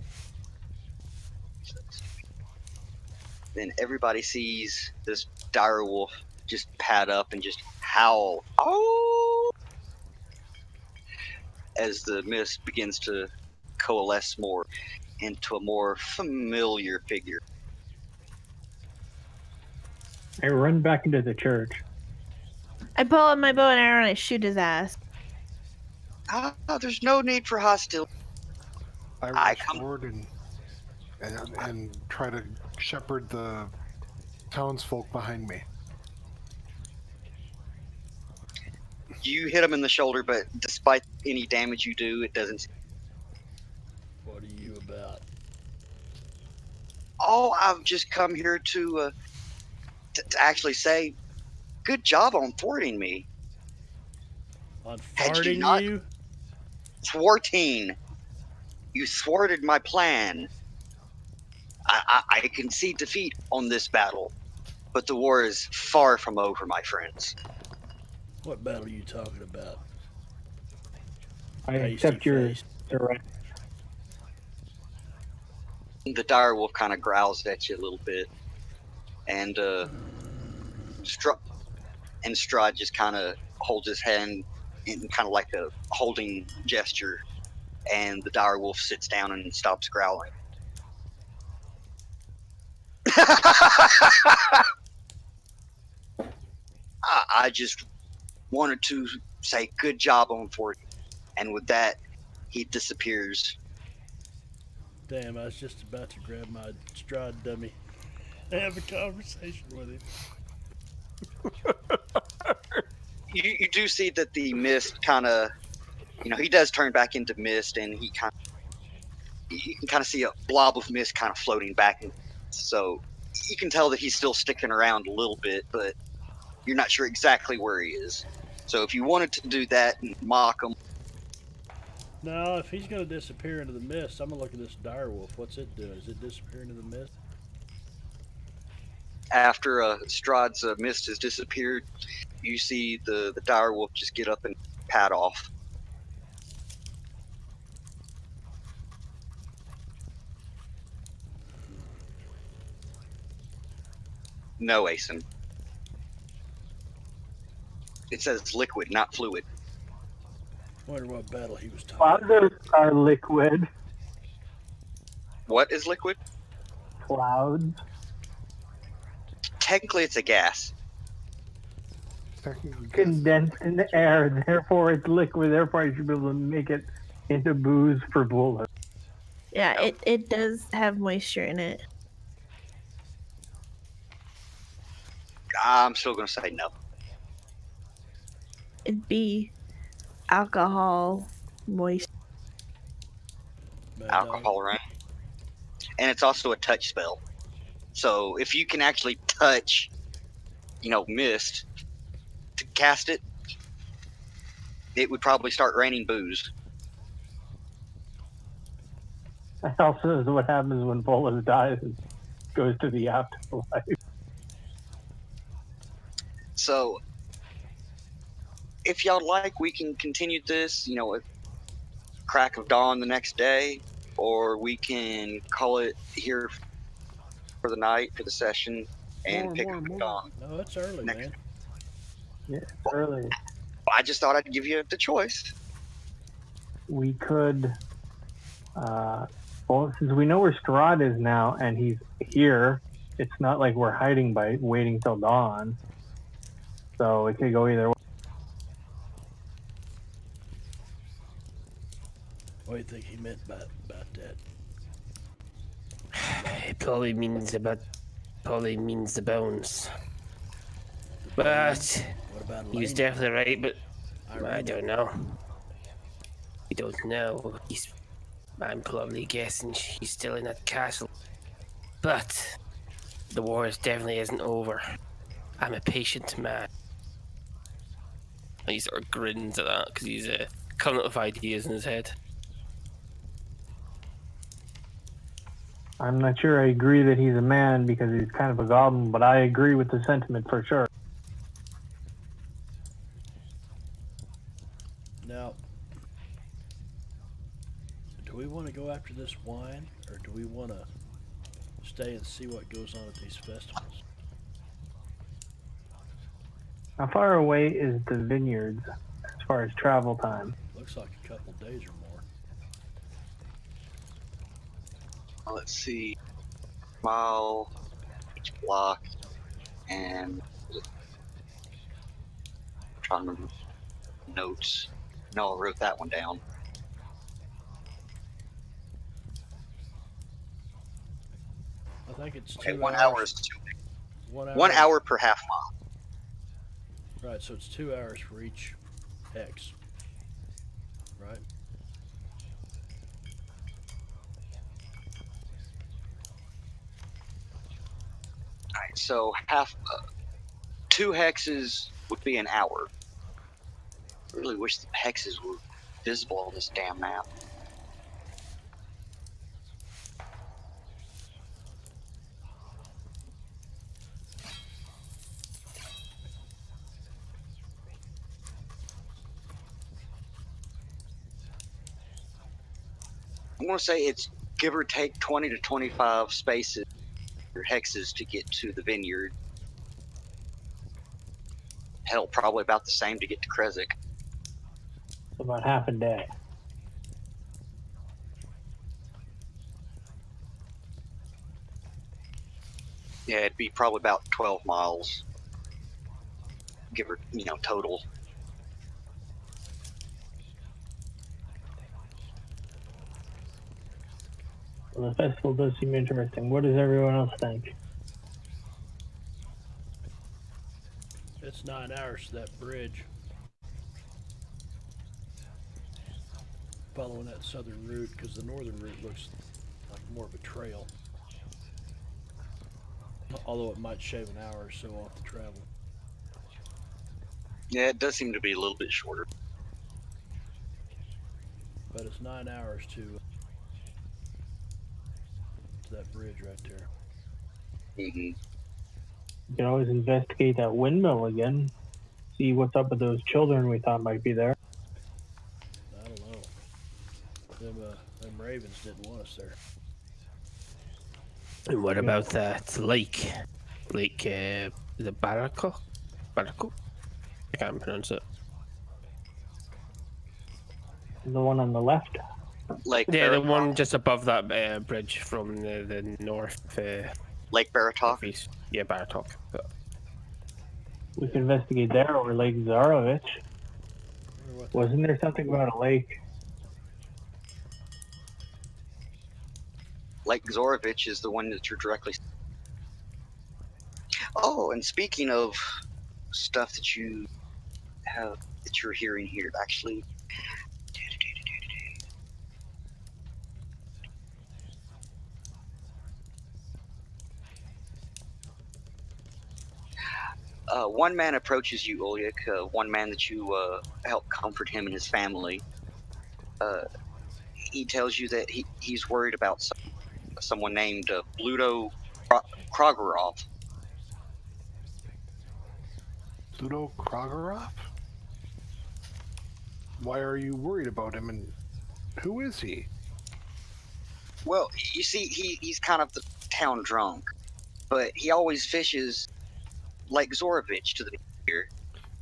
then everybody sees this dire wolf just pad up and just howl. Oh! As the mist begins to coalesce more into a more familiar figure. I run back into the church. I pull out my bow and arrow and I shoot his ass. There's no need for hostility. I I rush come- forward and try to shepherd the townsfolk behind me. You hit him in the shoulder, but despite any damage you do, it doesn't. What are you about? Oh, I've just come here to actually say, good job on thwarting me. On Had you farting not- you? Thwarting. You thwarted my plan. I concede defeat on this battle, but the war is far from over, my friends. What battle are you talking about? I Pasty accept your face. direct. The dire wolf kind of growls at you a little bit, and Strahd just kind of holds his hand in kind of like a holding gesture, and the dire wolf sits down and stops growling. I just wanted to say good job on Fort, and with that, he disappears. Damn, I was just about to grab my Strahd dummy and have a conversation with him. You do see that the mist kind of, he does turn back into mist, and you can kind of see a blob of mist kind of floating back, and so you can tell that he's still sticking around a little bit, but you're not sure exactly where he is. So if you wanted to do that and mock him, No, if he's going to disappear into the mist, I'm going to look at this dire wolf. What's it doing? Is it disappearing into the mist? after Strahd's mist has disappeared, you see the dire wolf just get up and pad off. No, Asen. It says liquid, not fluid. Wonder what battle he was talking Clouds are liquid. What is liquid? Clouds. Technically, it's a gas. Technically, Condensed in the air, therefore it's liquid, therefore I should be able to make it into booze for bullets. Yeah, it does have moisture in it. I'm still going to say no. It'd be alcohol moist. Mad Dog. Alcohol, right? And it's also a touch spell. So if you can actually touch, mist to cast it, it would probably start raining booze. That also is what happens when Bolas dies. It goes to the afterlife. So if y'all like, we can continue this, at crack of dawn the next day, or we can call it here for the night, for the session, and pick up at dawn. No, it's early, Next. man. Yeah, early. I just thought I'd give you the choice. We could, well, since we know where Strahd is now and he's here, it's not like we're hiding by waiting till dawn. So it could go either way. What do you think he meant about that? It probably means the bones. The But What about he's Lane? definitely right, but I Irene? don't know. We don't know. I'm probably guessing she's still in that castle. But the war definitely isn't over. I'm a patient man. And he sort of grins at that because he's coming up with ideas in his head. I'm not sure I agree that he's a man because he's kind of a goblin, but I agree with the sentiment for sure. Now, do we want to go after this wine, or do we want to stay and see what goes on at these festivals? How far away is the vineyards as far as travel time? Looks like a couple days or more. Let's see. Mile, each block, and trying to remember notes. No, I wrote that one down. I think it's Okay, 2 1 hours. hour is too. 1 hour. 1 hour per half mile. Right, so it's 2 hours for each hex. Right? All right, so half 2 hexes would be an hour. I really wish the hexes were visible on this damn map. I'm going to say it's give or take 20 to 25 spaces or hexes to get to the vineyard. Hell, probably about the same to get to Kresik. About half a day. Yeah, it'd be probably about 12 miles, give or total. Well, the festival does seem interesting. What does everyone else think? It's 9 hours to that bridge. Following that southern route, because the northern route looks like more of a trail. Although it might shave an hour or so off the travel. Yeah, it does seem to be a little bit shorter. But it's 9 hours to that bridge right there. Mm-hmm. You can always investigate that windmill again. See what's up with those children we thought might be there. I don't know. Them ravens didn't want us there. And what about that lake? Lake, is it Barako? Barako? I can't pronounce it. The one on the left. Lake Yeah, the Baratok? one just above that bridge from the north. Lake Baratok? Northeast. Yeah, Baratok. We can investigate there or Lake Zarovich. Wasn't there something about a lake? Lake Zorovich is the one that you're directly. Oh, and speaking of stuff that you have that you're hearing here, actually. One man approaches you, Ulyk. One man that you help comfort him and his family. He tells you that he's worried about someone named Bluto Krogorov. Pluto Krogorov? Why are you worried about him, and who is he? Well, you see, he's kind of the town drunk, but he always fishes Lake Zorovich to the pier.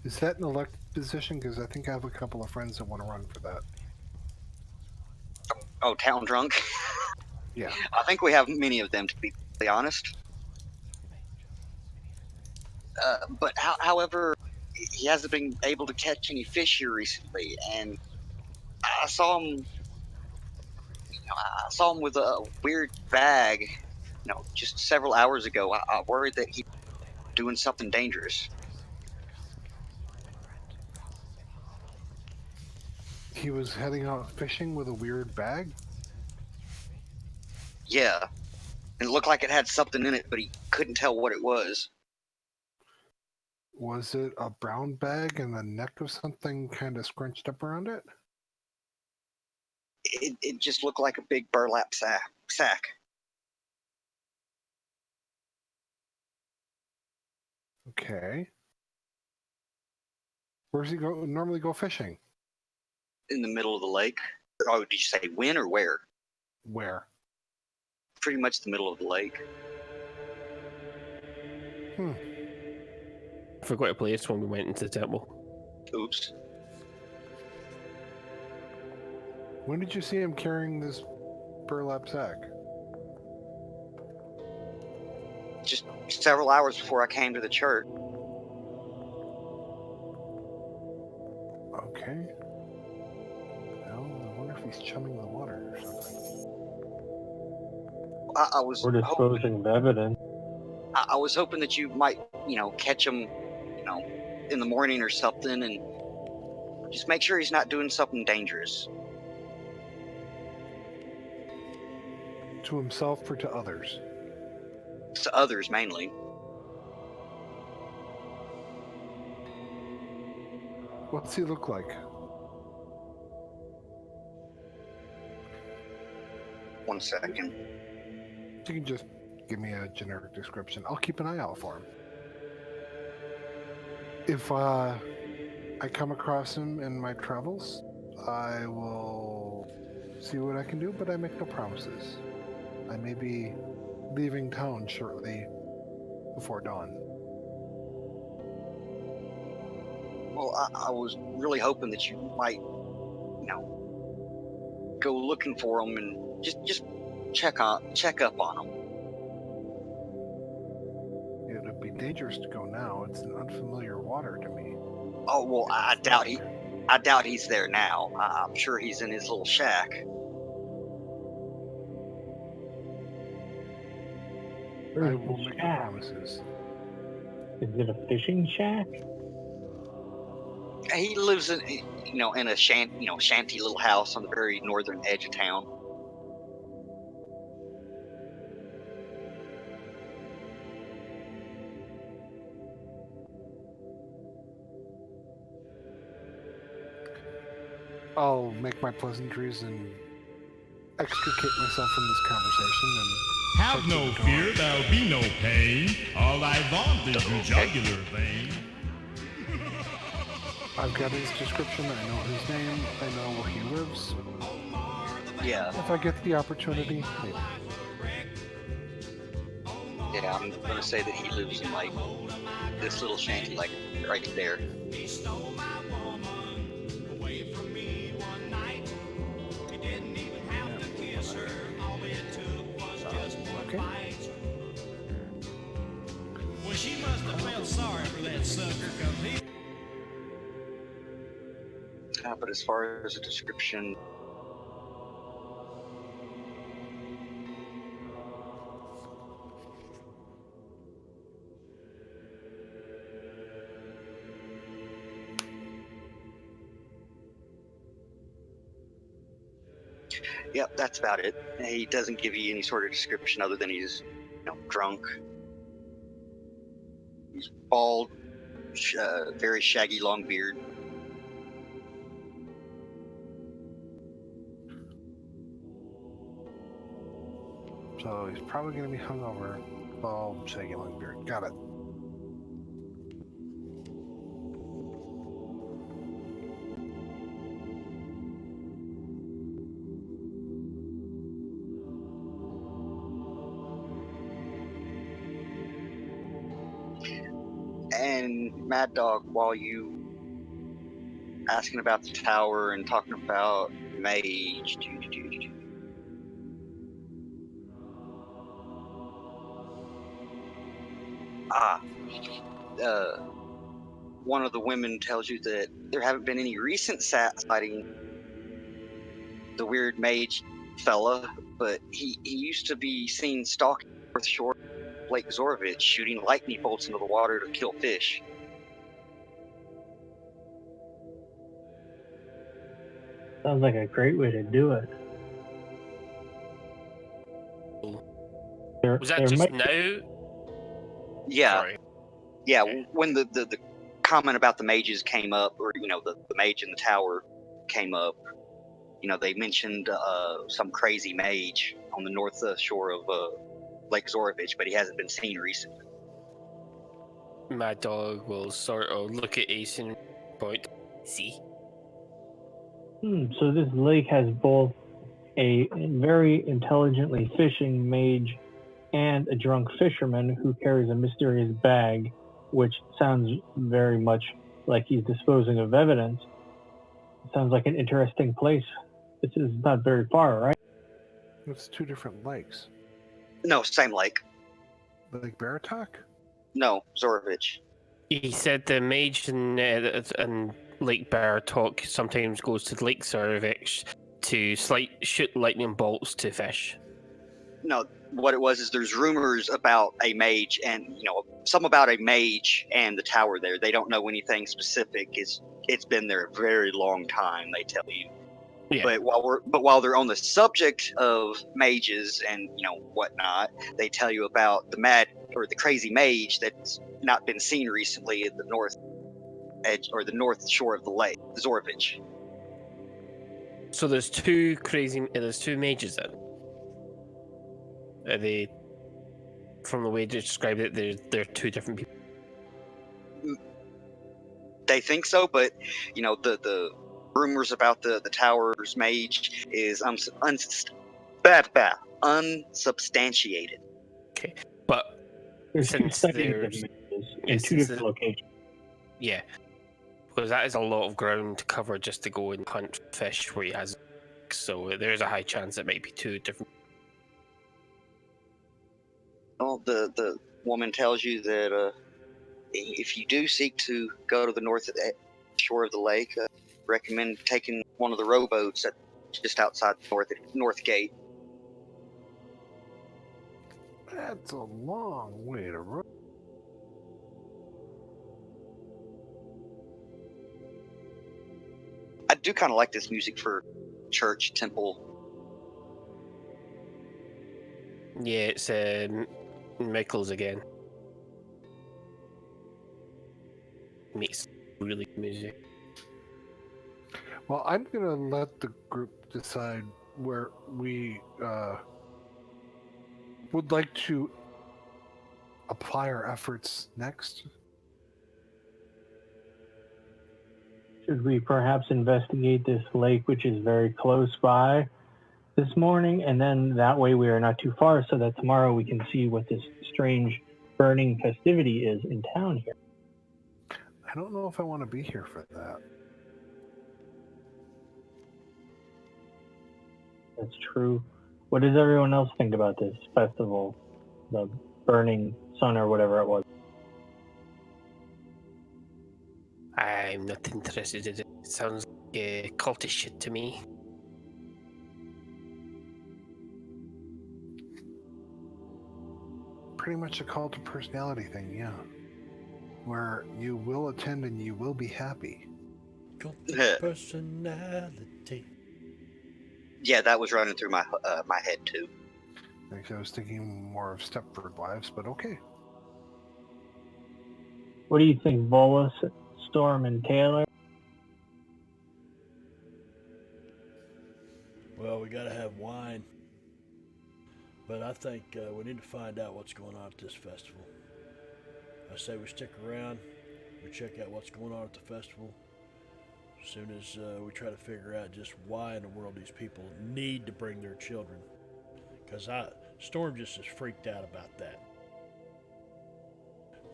Is that an elected position? Because I think I have a couple of friends that want to run for that. Oh, town drunk? Yeah. I think we have many of them, to be completely honest. But however, he hasn't been able to catch any fish here recently, and I saw him. I saw him with a weird bag, just several hours ago. I worried that he's doing something dangerous. He was heading out fishing with a weird bag? Yeah. It looked like it had something in it, but he couldn't tell what it was. Was it a brown bag and the neck of something kind of scrunched up around it? It just looked like a big burlap sack. Okay. Where's he normally go fishing? In the middle of the lake. Oh, did you say when or where? Where? Pretty much the middle of the lake. I forgot a place when we went into the temple. Oops. When did you see him carrying this burlap sack? Just several hours before I came to the church. Okay. Well, I wonder if he's chumming the water or something. I was We're disposing of evidence. I was hoping that you might, catch him, in the morning or something, and just make sure he's not doing something dangerous. To himself or to others? To others, mainly. What's he look like? One second. You can just give me a generic description. I'll keep an eye out for him. If I come across him in my travels, I will see what I can do, but I make no promises. I may be leaving town shortly before dawn. Well, I was really hoping that you might, go looking for him and just check up on him. It would be dangerous to go now. It's an unfamiliar water to me. Oh well, I doubt he's there now. I'm sure he's in his little shack. I will make no promises. Is it a fishing shack? He lives in a shanty little house on the very northern edge of town. I'll make my pleasantries and extricate myself from this conversation and have no fear, there'll be no pain. All I want is the jugular vein. I've got his description, I know his name, I know where he lives. Yeah. If I get the opportunity, maybe. Yeah, I'm gonna say that he lives in like this little shanty, like right there. Okay. Well, she must have felt sorry for that sucker, 'cause he... But as far as a description, yep, that's about it. He doesn't give you any sort of description other than he's, drunk. He's bald, very shaggy, long beard. So he's probably going to be hungover, bald, shaggy, long beard. Got it. And Mad Dog, while you asking about the tower and talking about Mage, one of the women tells you that there haven't been any recent sighting the weird mage fella, but he used to be seen stalking North Shore Lake Zorovich, shooting lightning bolts into the water to kill fish. Sounds like a great way to do it. Was that there just might now? Yeah, Sorry. yeah. Okay. When the comment about the mages came up, or the mage in the tower came up, they mentioned some crazy mage on the north shore of Lake Zorovich, but he hasn't been seen recently. My dog will sort of look at Ace and point. See? So this lake has both a very intelligently fishing mage and a drunk fisherman who carries a mysterious bag, which sounds very much like he's disposing of evidence. Sounds like an interesting place. This is not very far, right? It's two different lakes. No, same lake. Lake Baratok? No, Zorovich. He said the mage in Lake Baratok sometimes goes to Lake Zorovich to shoot lightning bolts to fish. No, what it was is there's rumors about a mage, and some about a mage and the tower there. They don't know anything specific. It's been there a very long time, they tell you. Yeah. But while they're on the subject of mages and whatnot, they tell you about the crazy mage that's not been seen recently at the north edge or the north shore of the lake, Zorovich. So there's two mages then. Are they, from the way you described it, they're two different people? They think so, but the rumors about the tower's mage is unsubstantiated. Okay, but There's two since sightings of there's mages in two different locations. yeah, because that is a lot of ground to cover just to go and hunt fish where he has. So there is a high chance it might be two different. Well, the woman tells you that if you do seek to go to the north shore of the lake, recommend taking one of the rowboats at just outside the north gate. That's a long way to run. I do kind of like this music for church, temple. Yeah, it's Michael's again. Makes really good music. Well, I'm going to let the group decide where we would like to apply our efforts next. Should we perhaps investigate this lake, which is very close by, this morning? And then that way we are not too far, so that tomorrow we can see what this strange burning festivity is in town here. I don't know if I want to be here for that. That's true. What does everyone else think about this festival? The burning sun or whatever it was. I'm not interested in it. It sounds like cultish shit to me. Pretty much a cult of personality thing, yeah. Where you will attend and you will be happy. Cult of personality. Yeah, that was running through my head too. I was thinking more of Stepford Wives, but okay. What do you think, Volus, Storm, and Taylor? Well, we gotta have wine. But I think we need to find out what's going on at this festival. I say we stick around, we check out what's going on at the festival. As soon as we try to figure out just why in the world these people need to bring their children. Because Storm just is freaked out about that.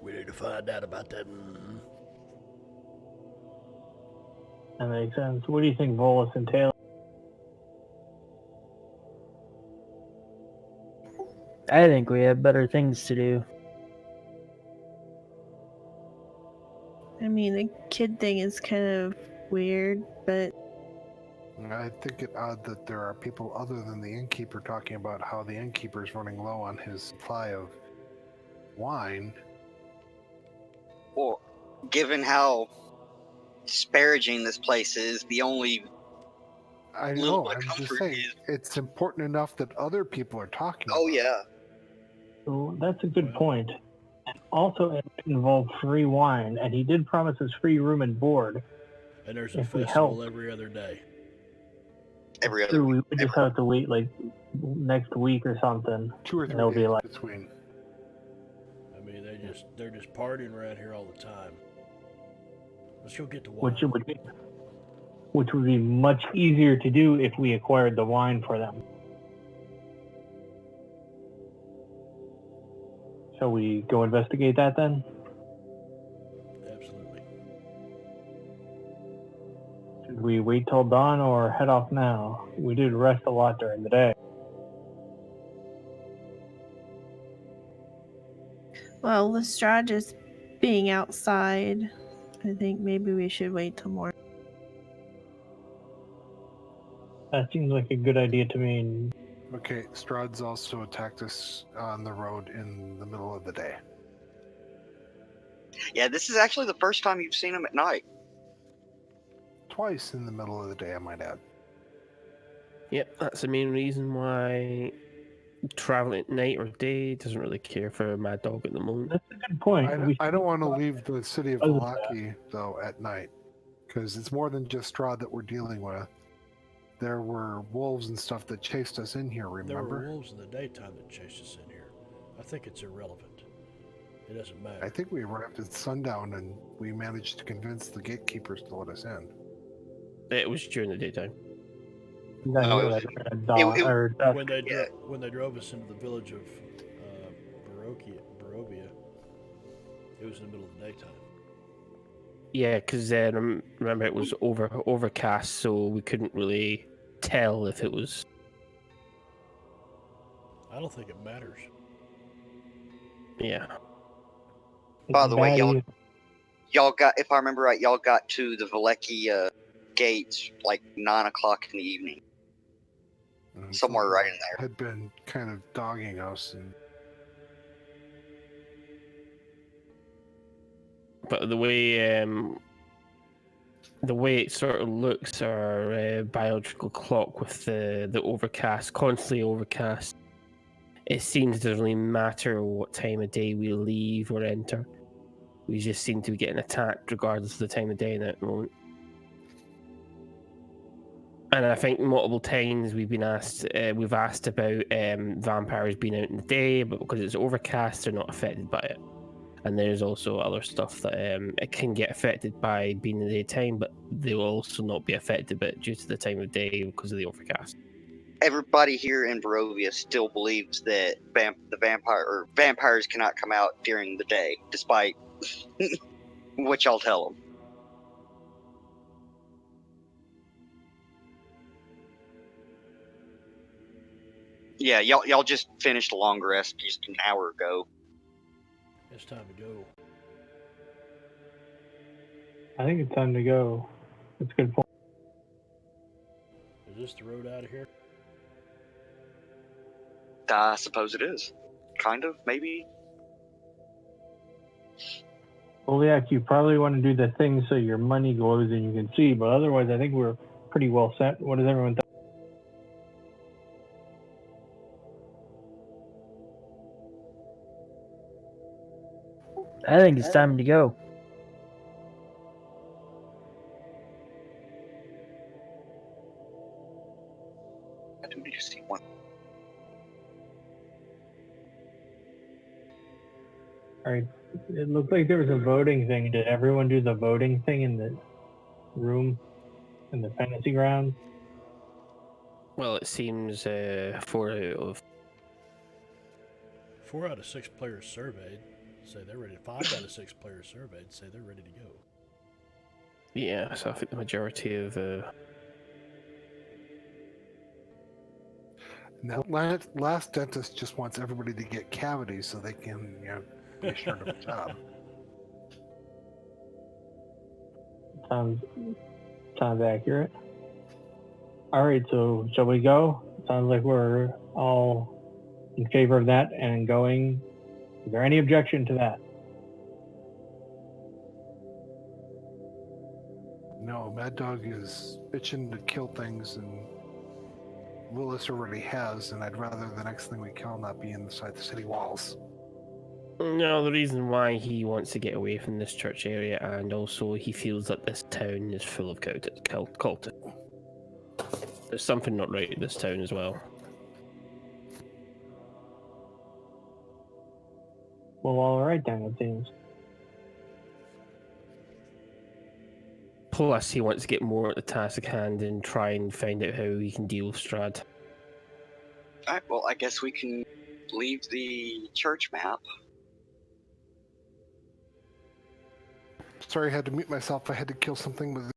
We need to find out about that. Mm-hmm. That makes sense. What do you think, Volus and Taylor? I think we have better things to do. I mean, the kid thing is kind of weird, but I think it odd that there are people other than the innkeeper talking about how the innkeeper is running low on his supply of wine. Well, given how disparaging this place is, the only I little know. bit I'm of just comfort saying is. it's important enough that other people are talking. Oh about yeah. So that's a good Well- point. And also, it involved free wine, and he did promise us free room and board. And there's a If we festival help. every other day. Every other True, week. we just have to wait like next week or something. it. 2 or And 3 they'll days be like, between. I mean, they're just partying around here all the time. Let's go get the wine. which would be much easier to do if we acquired the wine for them. Shall we go investigate that then? Absolutely. Should we wait till dawn or head off now? We did rest a lot during the day. Well, the Strahd just being outside, I think maybe we should wait till morning. That seems like a good idea to me. Okay, Strahd's also attacked us on the road in the middle of the day. Yeah, this is actually the first time you've seen him at night. Twice in the middle of the day, I might add. Yep, that's the main reason why traveling at night or day doesn't really care for a mad dog at the moment. That's a good point. I don't want to leave the city of Other than Valaki, though, at night. Because it's more than just Strahd that we're dealing with. There were wolves and stuff that chased us in here, There remember? were wolves in the daytime that chased us in here. I think it's irrelevant. It doesn't matter. I think we arrived at sundown and we managed to convince the gatekeepers to let us in. It was during the daytime. You guys Oh, were it like was- at dawn, it- or dusk. When they drove us into the village of Barovia, it was in the middle of the daytime. Yeah, because remember it was overcast, so we couldn't really tell if it was. I don't think it matters. Yeah. By the way, Batty- y'all got, if I remember right, y'all got to the Valeki gates like 9 o'clock in the evening. And Somewhere someone right in there. Had been kind of dogging us, and But the way it sort of looks, our biological clock with the overcast, constantly overcast, it seems it doesn't really matter what time of day we leave or enter. We just seem to be getting attacked regardless of the time of day in that moment. And I think multiple times we've asked about vampires being out in the day, but because it's overcast, they're not affected by it. And there's also other stuff that it can get affected by being in the daytime, but they will also not be affected by it due to the time of day because of the overcast. Everybody here in Barovia still believes that vampires cannot come out during the day, despite what y'all tell them. Yeah, y'all just finished a long rest just an hour ago. It's time to go. I think it's time to go. That's a good point. Is this the road out of here? I suppose it is. Kind of, maybe. Well, yeah, you probably want to do the thing so your money glows and you can see, but otherwise, I think we're pretty well set. What does everyone think? I think it's time to go. I do need to see one. All right. It looked like there was a voting thing. Did everyone do the voting thing in the room, in the fantasy ground? Well, it seems 4 out of 4 out of 6 players surveyed say they're ready. 5 out of 6 players surveyed say they're ready to go. yeah. So I think the majority of now last dentist just wants everybody to get cavities so they can, be assured of a job. Sounds accurate. All right, so shall we go? Sounds like we're all in favor of that and going. Is there any objection to that? No, Mad Dog is itching to kill things, and Willis already has, and I'd rather the next thing we kill not be inside the city walls. No, the reason why he wants to get away from this church area, and also he feels that this town is full of cultists. There's something not right in this town as well. Well, all right then, it seems. Plus, he wants to get more at the task at hand and try and find out how he can deal with Strahd. Alright, well, I guess we can leave the church map. Sorry, I had to mute myself. I had to kill something with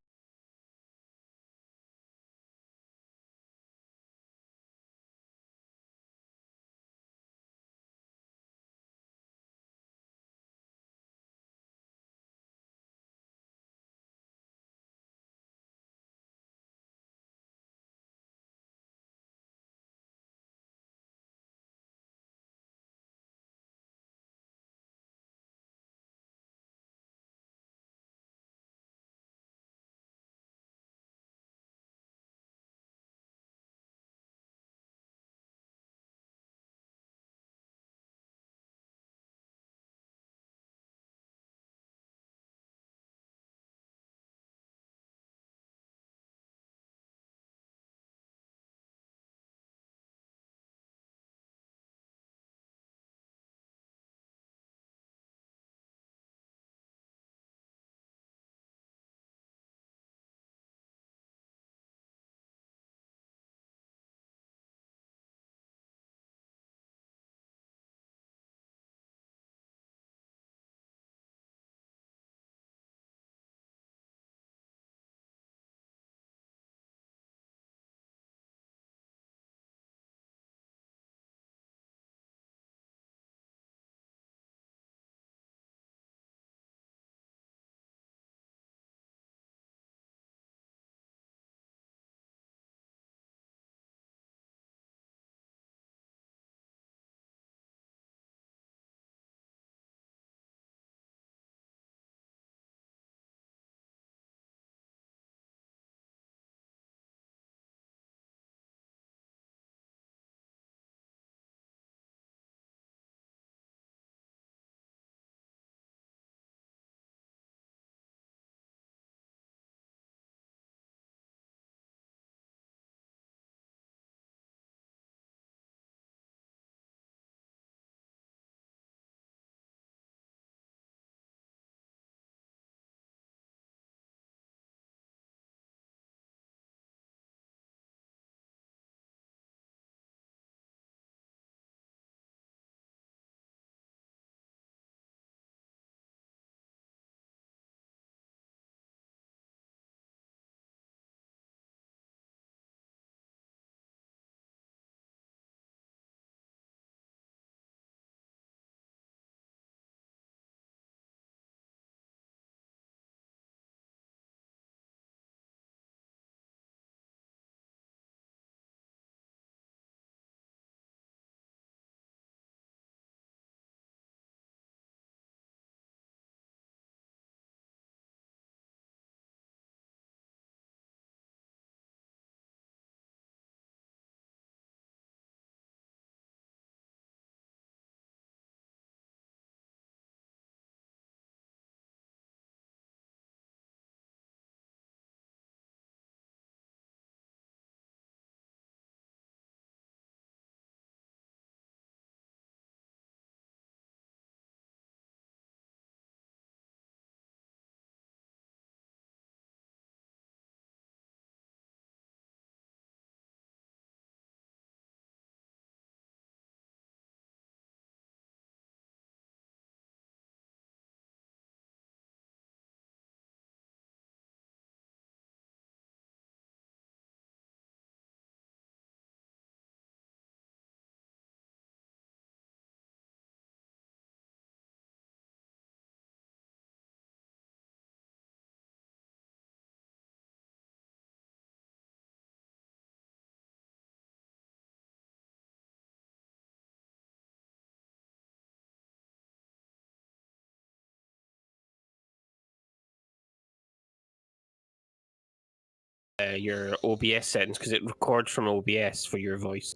your OBS settings because it records from OBS for your voice.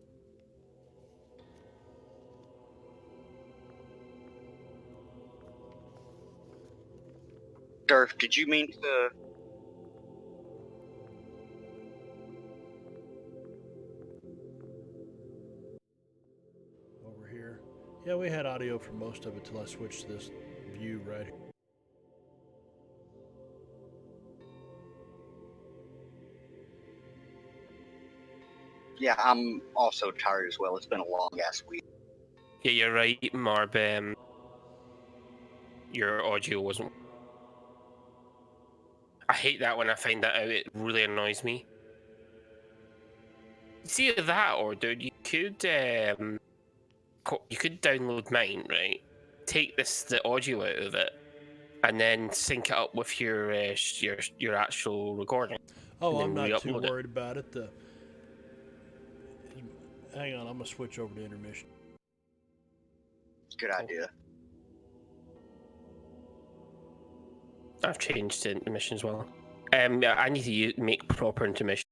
Durf, did you mean to? Over here. Yeah, we had audio for most of it till I switched to this view right here. Yeah, I'm also tired as well. It's been a long ass week. Yeah, you're right, Marb. Your audio wasn't. I hate that when I find that out. It really annoys me. See that, or dude, you could download mine, right? Take the audio out of it, and then sync it up with your actual recording. Oh, And I'm then not too re-upload it. worried about it. Hang on, I'm gonna switch over to intermission. Good idea. I've changed to intermission as well. I need to make proper intermission.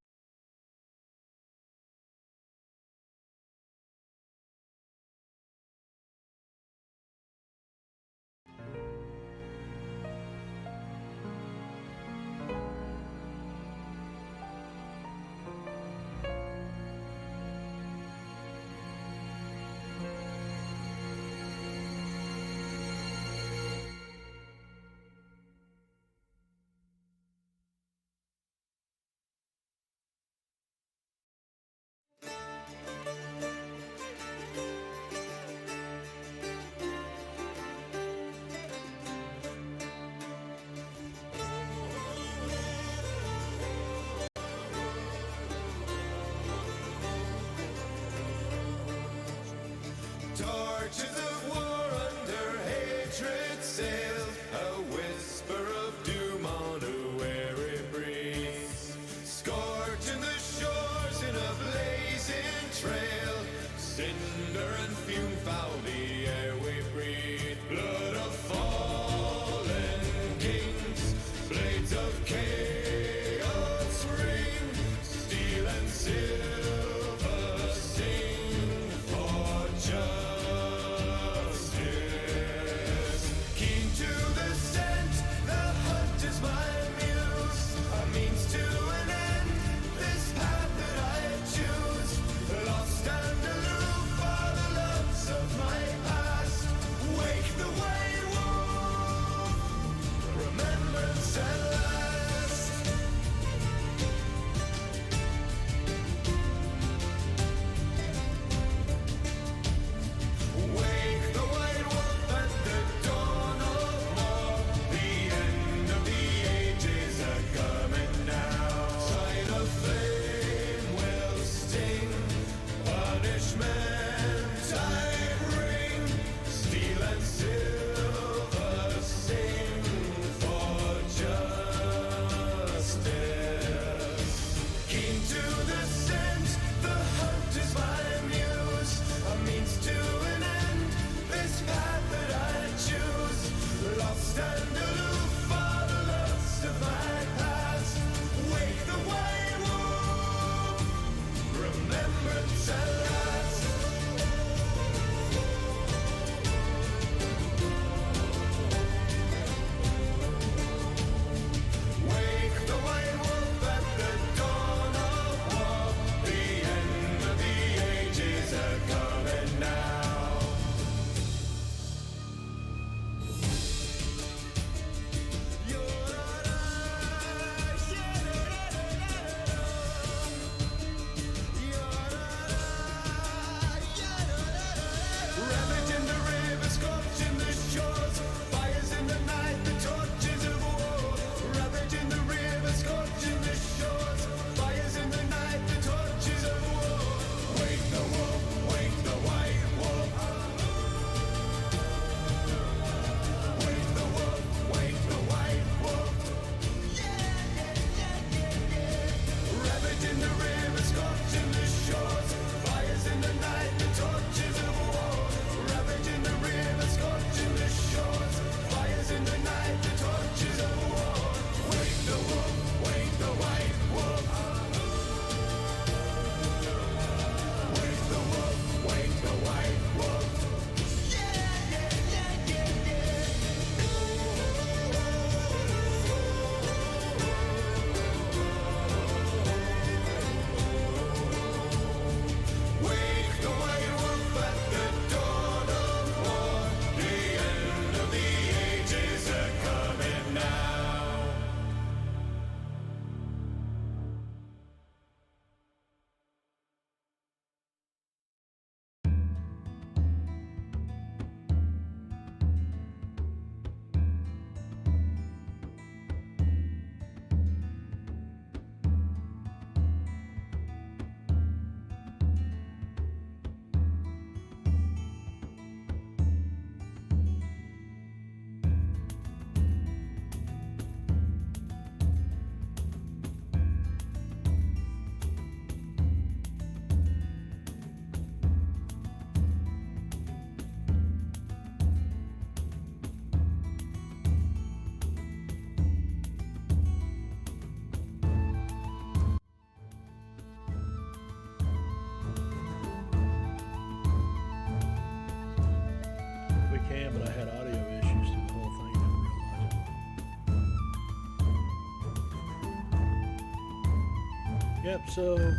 Yep. So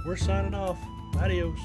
we're signing off. Adios.